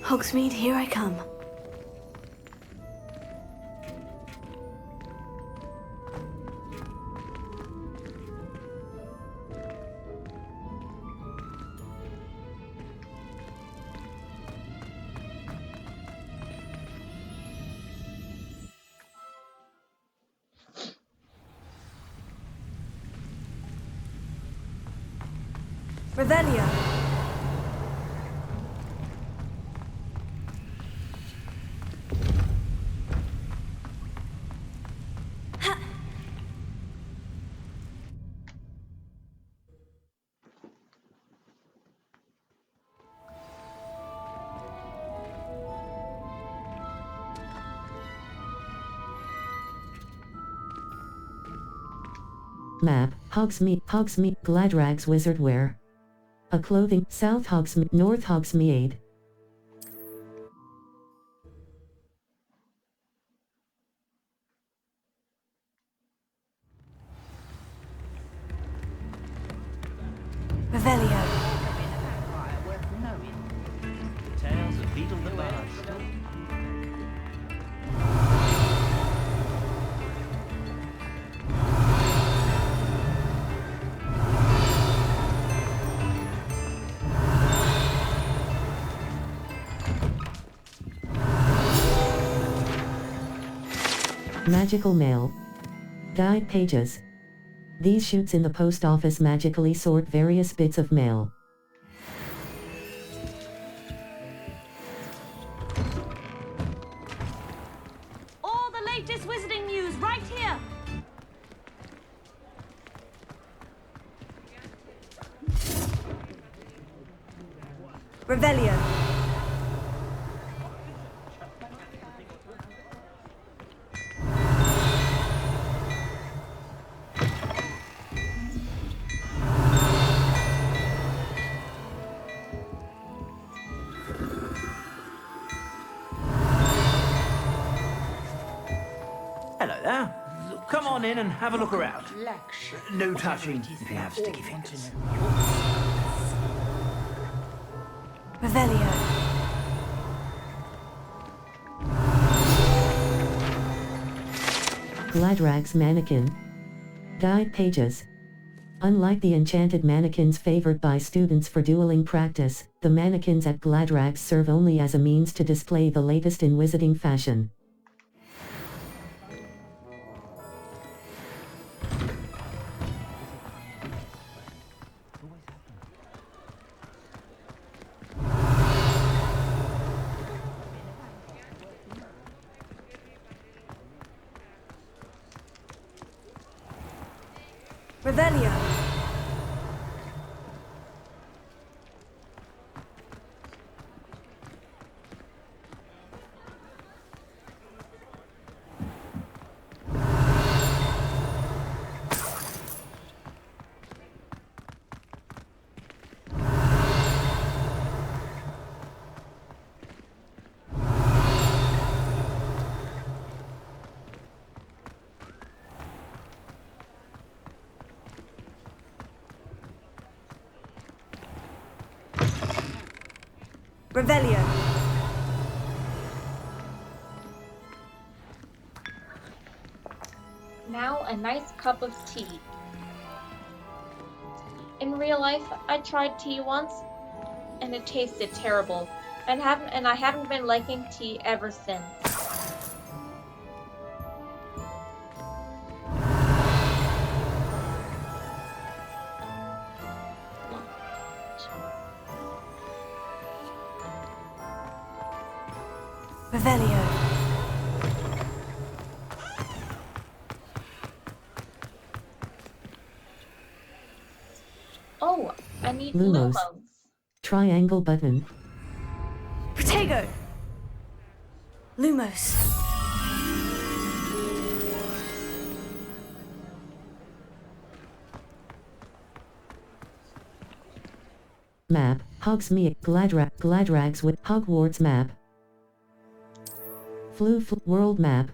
Hogsmeade, here I come. Revelio. Map, Hogsmeade, Gladrags Wizard Wear. A clothing, South Hogsmeade, North Hogsmeade. Revelio. Tales of Beetle the Bard. Magical mail. Guide pages. These chutes in the post office magically sort various bits of mail. All the latest wizarding news right here. Revelio. Hello there. Come on in and have a look around. No touching if you have sticky fingers. Revelio. Gladrags mannequin. Guide pages. Unlike the enchanted mannequins favored by students for dueling practice, the mannequins at Gladrags serve only as a means to display the latest in wizarding fashion. Revelio. Revelio. Now a nice cup of tea. In real life, I tried tea once, and it tasted terrible, and I haven't been liking tea ever since. Revelio. Oh, I need Lumos. Lumos. Triangle button. Protego. Lumos. Map. Hogsmeade. Gladrags with Hogwarts map. World map.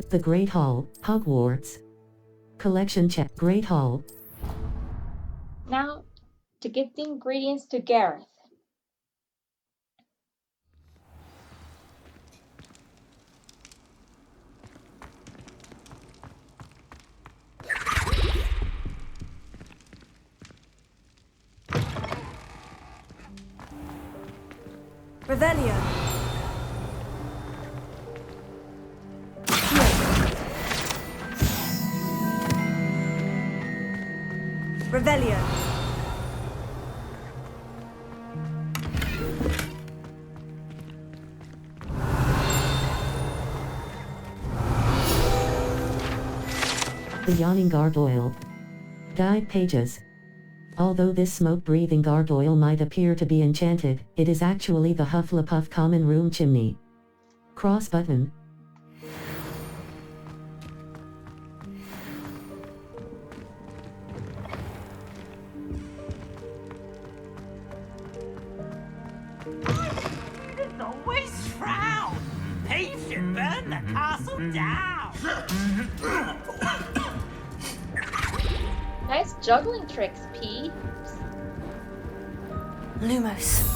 The Great Hall, Hogwarts. Collection check. Great Hall. Now, to get the ingredients to Garreth. Revelio. Revelio. The Yawning Gargoyle. Guide pages. Although this smoke-breathing gargoyle might appear to be enchanted, it is actually the Hufflepuff common room chimney. Cross button. It's always frown. Peace should burn the castle down. Nice juggling tricks, P. Lumos.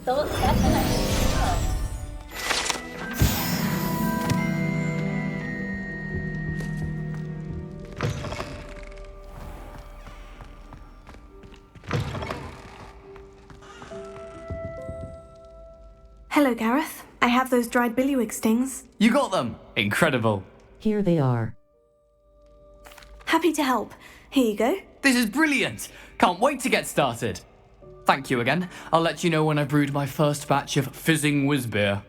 still a session I can hear. Hello, Garreth. I have those dried Billywig stings. You got them! Incredible. Here they are. Happy to help. Here you go. This is brilliant! Can't wait to get started. Thank you again. I'll let you know when I've brewed my first batch of fizzing whiz-beer.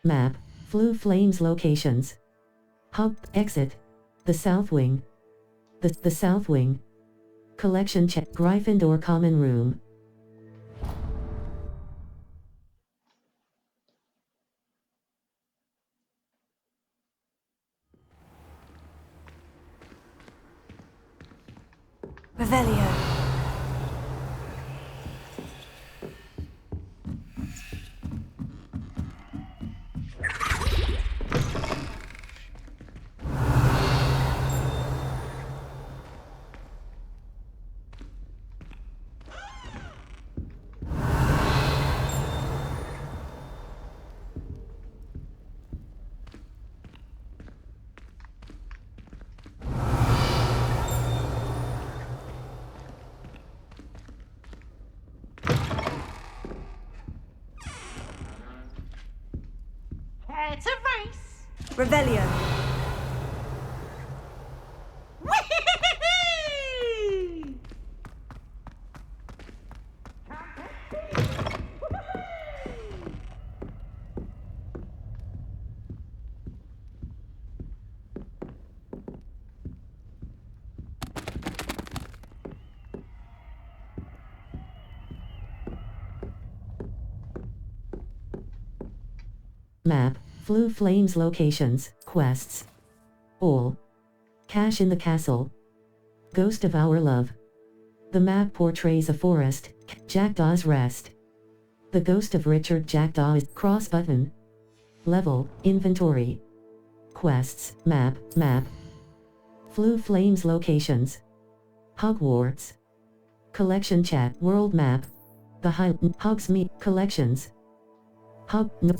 Map. Flue Flames locations. Hub. Exit. The South Wing. The South Wing. Collection check. Gryffindor Common Room. Revelio. It's a race. Revelio. Map. Flue Flames locations. Quests. All. Cache in the Castle. Ghost of Our Love. The map portrays a forest. Jackdaw's Rest. The ghost of Richard Jackdaw is cross button. Level. Inventory. Quests. Map. Flue Flames locations. Hogwarts. Collection chat. World map. The Hogsmeade collections.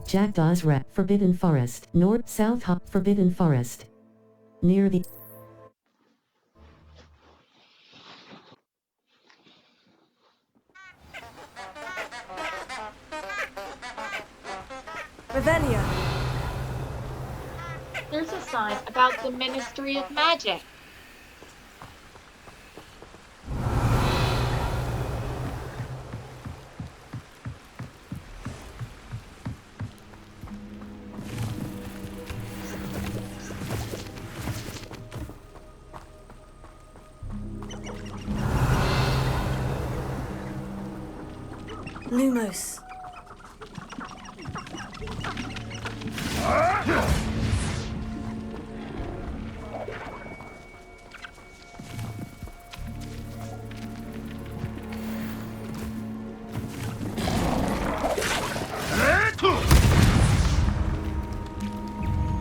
Jackdaw's Rest. Forbidden Forest. North South Forbidden Forest. Near the Revelio. There's a sign about the Ministry of Magic. Lumos.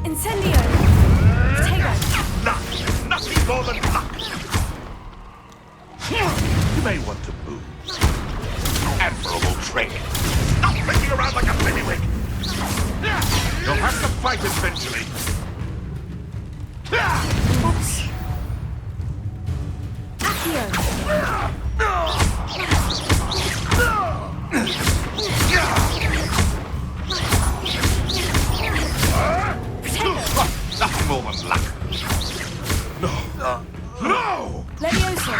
Incendio. Nothing more than luck. You may want to move. Admirable training. Not flicking around like a Billywig. You'll have to fight eventually. Oops. Accio. Nothing more than luck. No. No! Leviosa.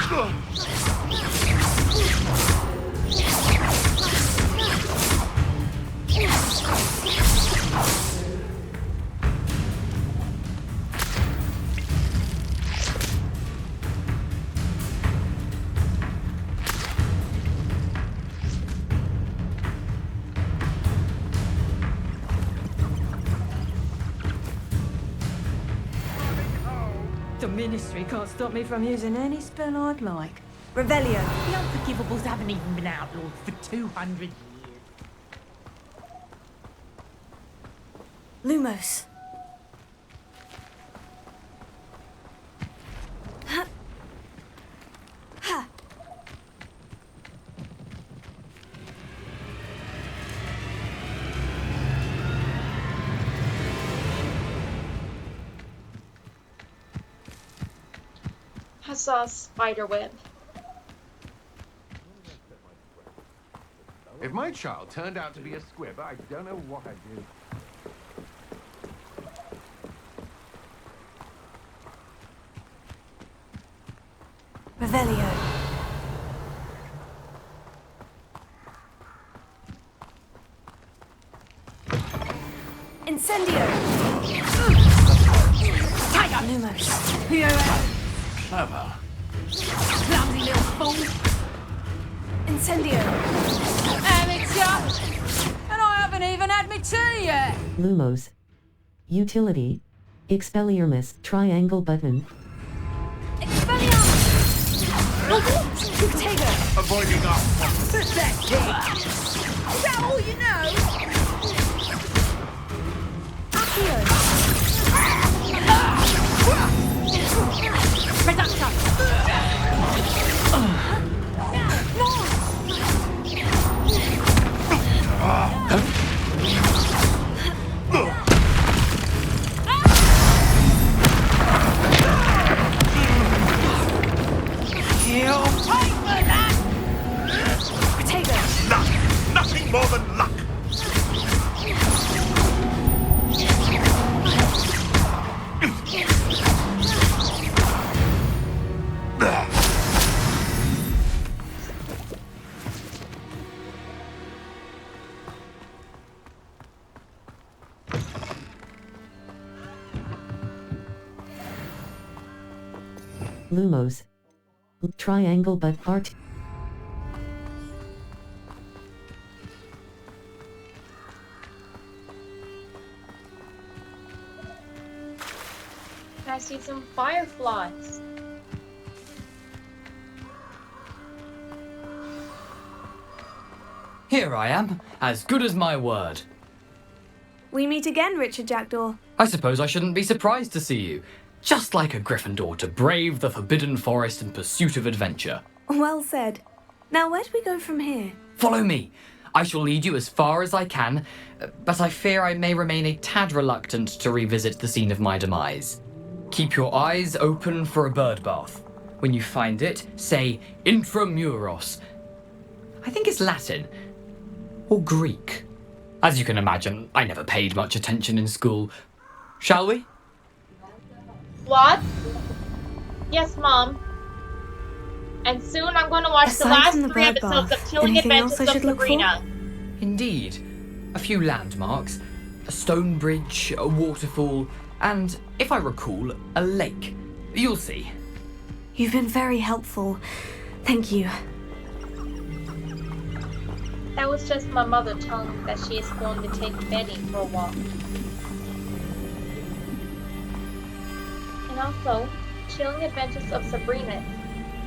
The Ministry can't stop me from using any spell I'd like. Revelio. The Unforgivables haven't even been outlawed for 200 years. Lumos. I saw a spider web. If my child turned out to be a squib, I don't know what I'd do. Revelio. Incendio. Tiger. Lumos. Clever. Clumsy little fool. Incendio. Amit's up! And I haven't even had my tea yet! Lumos. Utility. Expelliarmus. Triangle button. Avoiding us. Pathetic! Is that all you know? Nothing more than luck. Lumos. Triangle but art. I see some fireflies. Here I am, as good as my word. We meet again, Richard Jackdaw. I suppose I shouldn't be surprised to see you. Just like a Gryffindor to brave the Forbidden Forest in pursuit of adventure. Well said. Now where do we go from here? Follow me. I shall lead you as far as I can, but I fear I may remain a tad reluctant to revisit the scene of my demise. Keep your eyes open for a bird bath. When you find it, say Intramuros. I think it's Latin. Or Greek. As you can imagine, I never paid much attention in school. Shall we? What? Yes, Mom. And soon I'm going to watch Aside the last from the 3 bird episodes bath, of Chilling anything Adventures else I of should look for? Sabrina. Indeed. A few landmarks, a stone bridge, a waterfall, and, if I recall, a lake. You'll see. You've been very helpful. Thank you. That was just my mother telling me that she is going to take Betty for a walk. And also, Chilling Adventures of Sabrina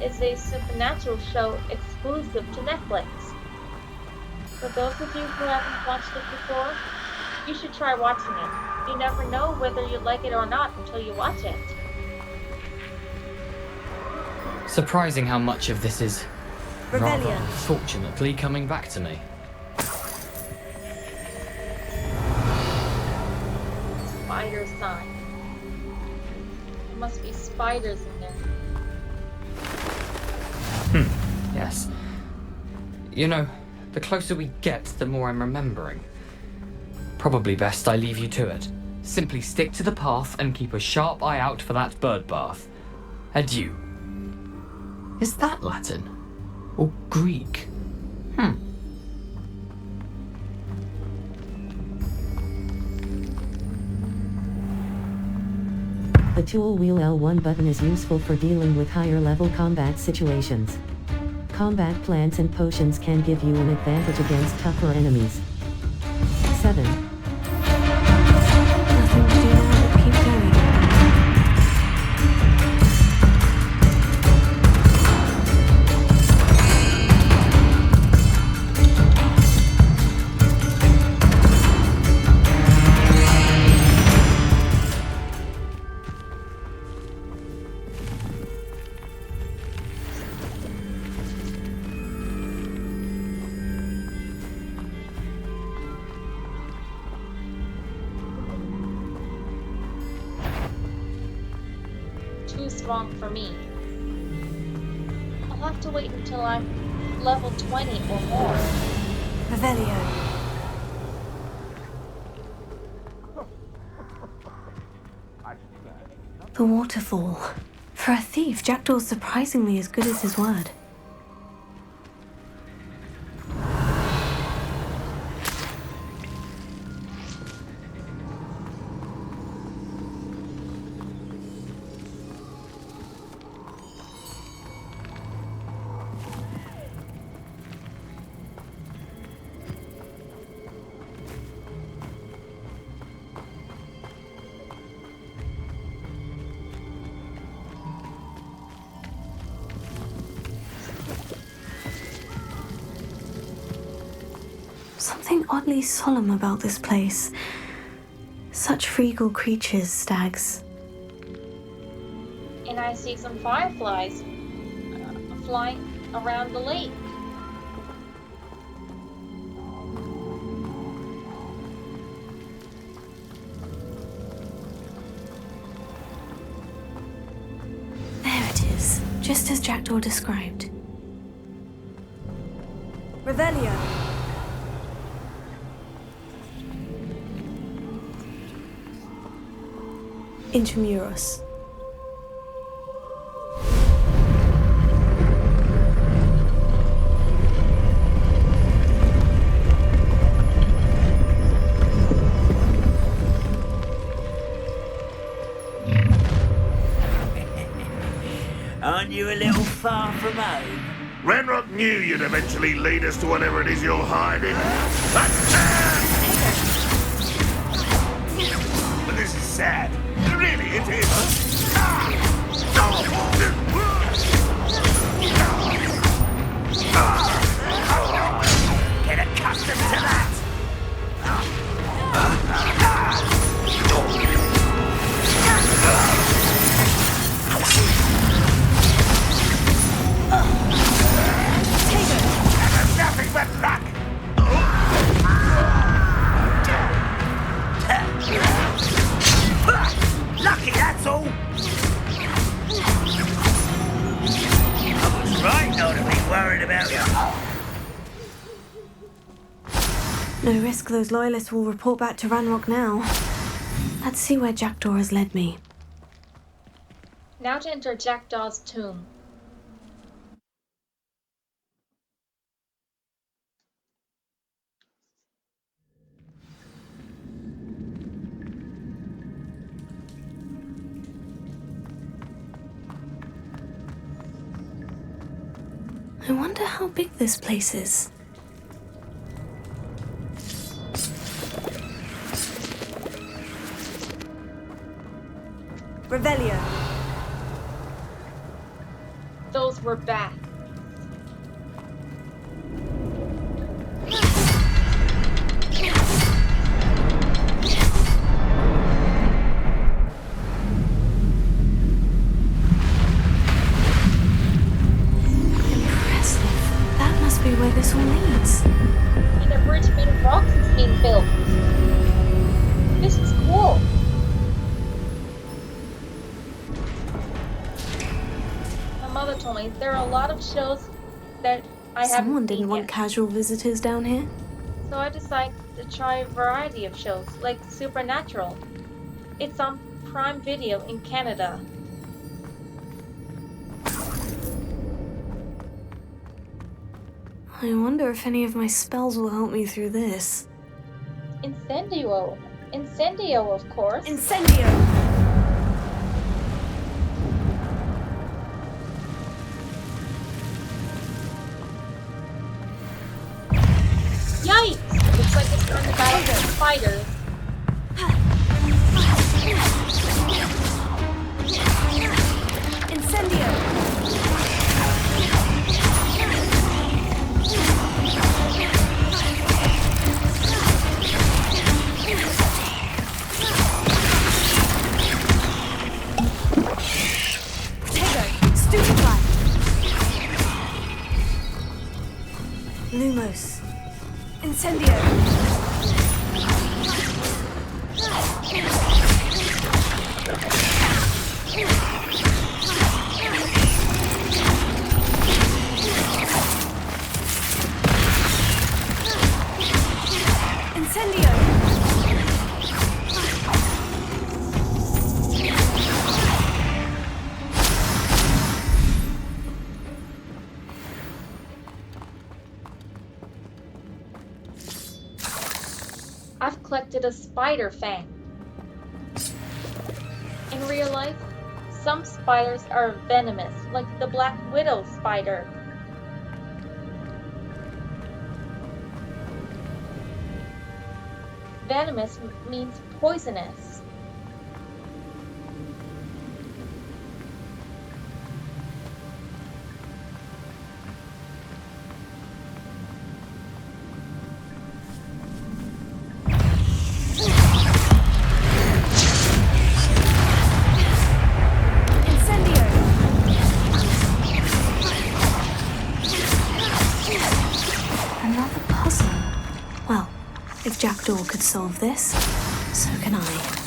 is a supernatural show exclusive to Netflix. For those of you who haven't watched it before, you should try watching it. You never know whether you like it or not until you watch it. Surprising how much of this is, rather Revelio. unfortunately, coming back to me. Spider sign. There must be spiders in there. Yes. You know, the closer we get, the more I'm remembering. Probably best I leave you to it. Simply stick to the path and keep a sharp eye out for that bird bath. Adieu. Is that Latin? Or Greek? The tool wheel L1 button is useful for dealing with higher level combat situations. Combat plants and potions can give you an advantage against tougher enemies. 7. Nothing to do now but keep going. too strong for me. I'll have to wait until I'm level 20 or more. Revelio. The waterfall. For a thief, Jackdaw's surprisingly as good as his word. Something oddly solemn about this place. Such regal creatures, stags. And I see some fireflies flying around the lake. There it is, just as Jackdaw described. Revelio. Intramuros. Aren't you a little far from home? Renrock knew you'd eventually lead us to whatever it is you're hiding. But this is sad. Really, it is. Get accustomed to that! Nothing but luck! Lucky, that's all! I was right not to be worried about you. No risk those loyalists will report back to Ranrock now. Let's see where Jackdaw has led me. Now to enter Jackdaw's tomb. I wonder how big this place is. Revelio. Those were bats. Where this all leads. And a bridge made of rocks is being built. This is cool. My mother told me there are a lot of shows that I haven't Someone didn't seen want yet. casual visitors down here. So I decided to try a variety of shows, like Supernatural. It's on Prime Video in Canada. I wonder if any of my spells will help me through this. Incendio. Incendio, of course. Incendio. Yikes! Looks like it's going to battle spiders. Incendio. to the spider fang. In real life, some spiders are venomous, like the black widow spider. Venomous means poisonous. Jackdaw could solve this, so can I.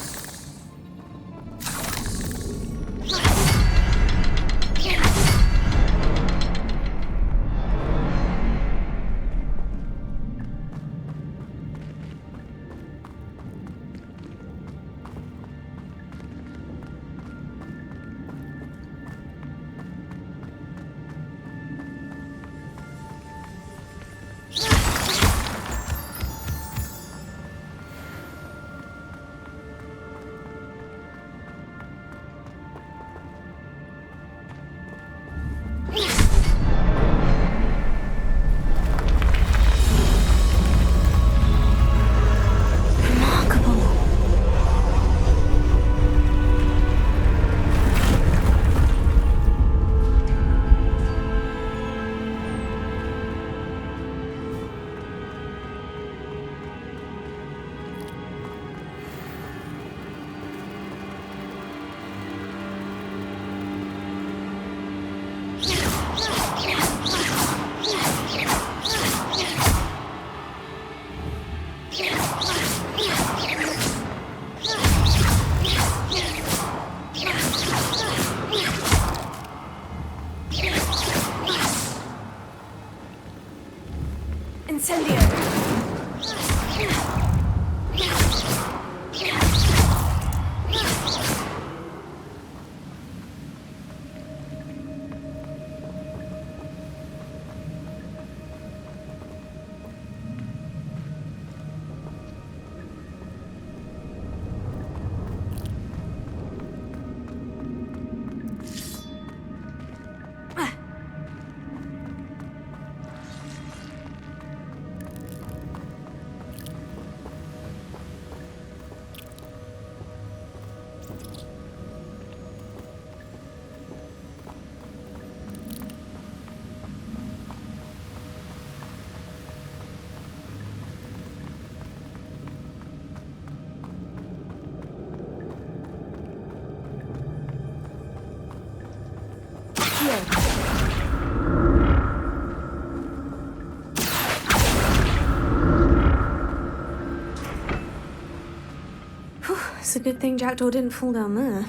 It's a good thing Jackdaw didn't fall down there.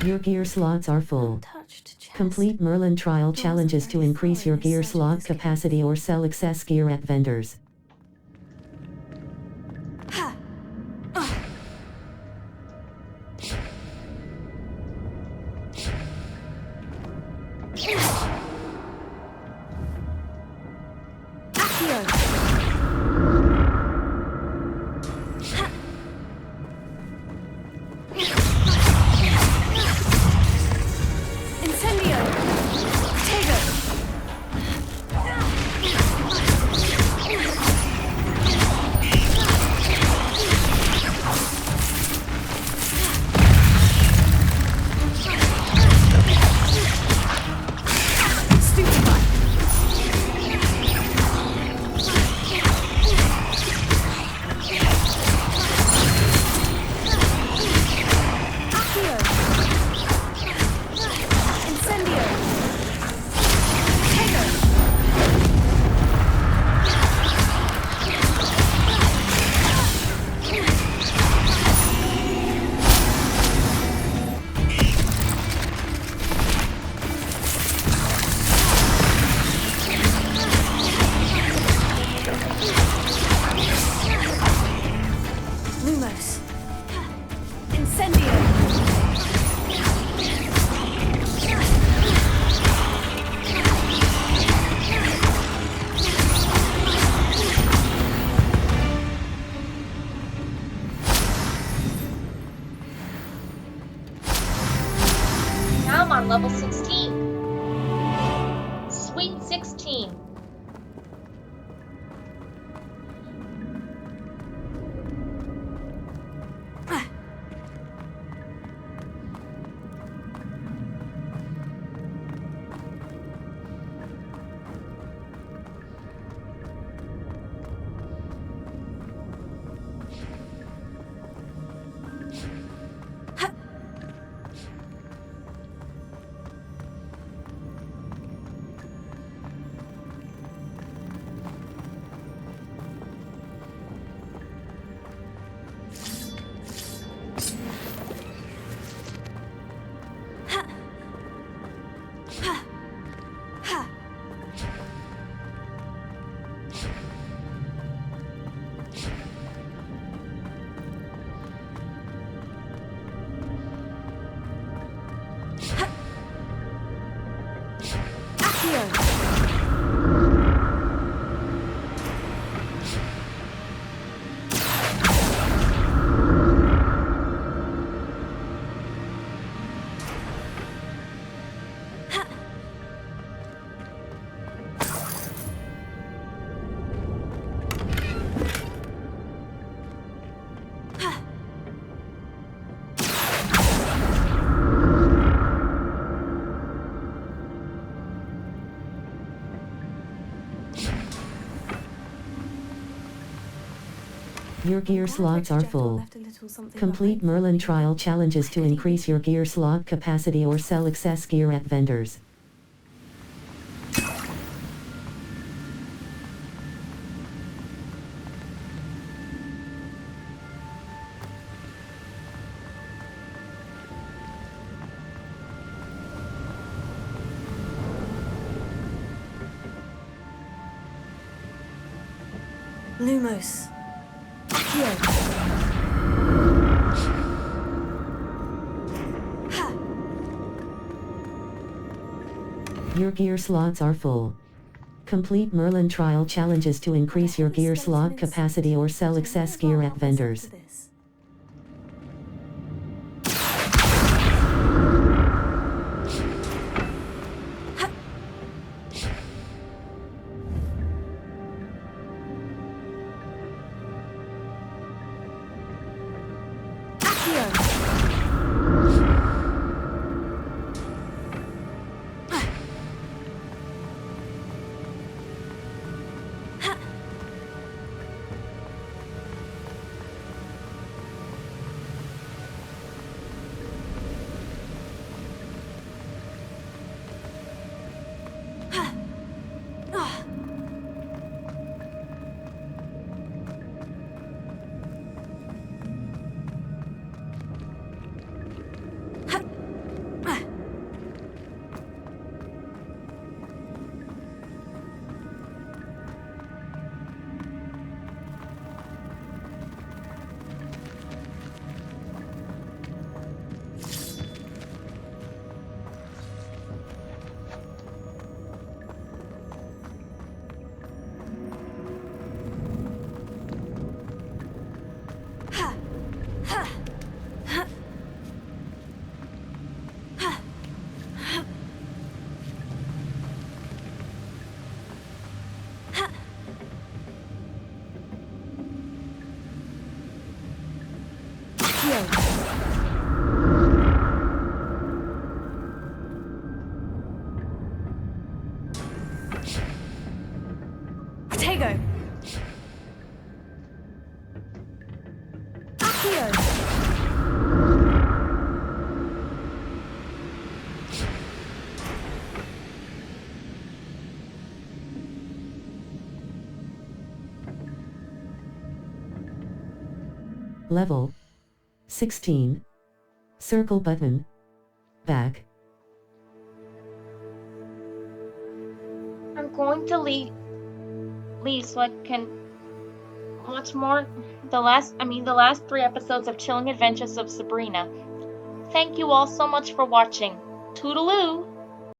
Your gear slots are full. Complete Merlin trial challenges to increase your gear slot capacity or sell excess gear at vendors. on level 16. Sweet 16. Your gear slots are full. Complete Merlin trial challenges to increase your gear slot capacity or sell excess gear at vendors. Lumos. Your gear slots are full. Complete Merlin trial challenges to increase your gear slot capacity or sell excess gear at vendors. Level 16. Circle button. Back. I'm going to leave so I can watch more the last 3 episodes of Chilling Adventures of Sabrina. Thank you all so much for watching. Toodaloo!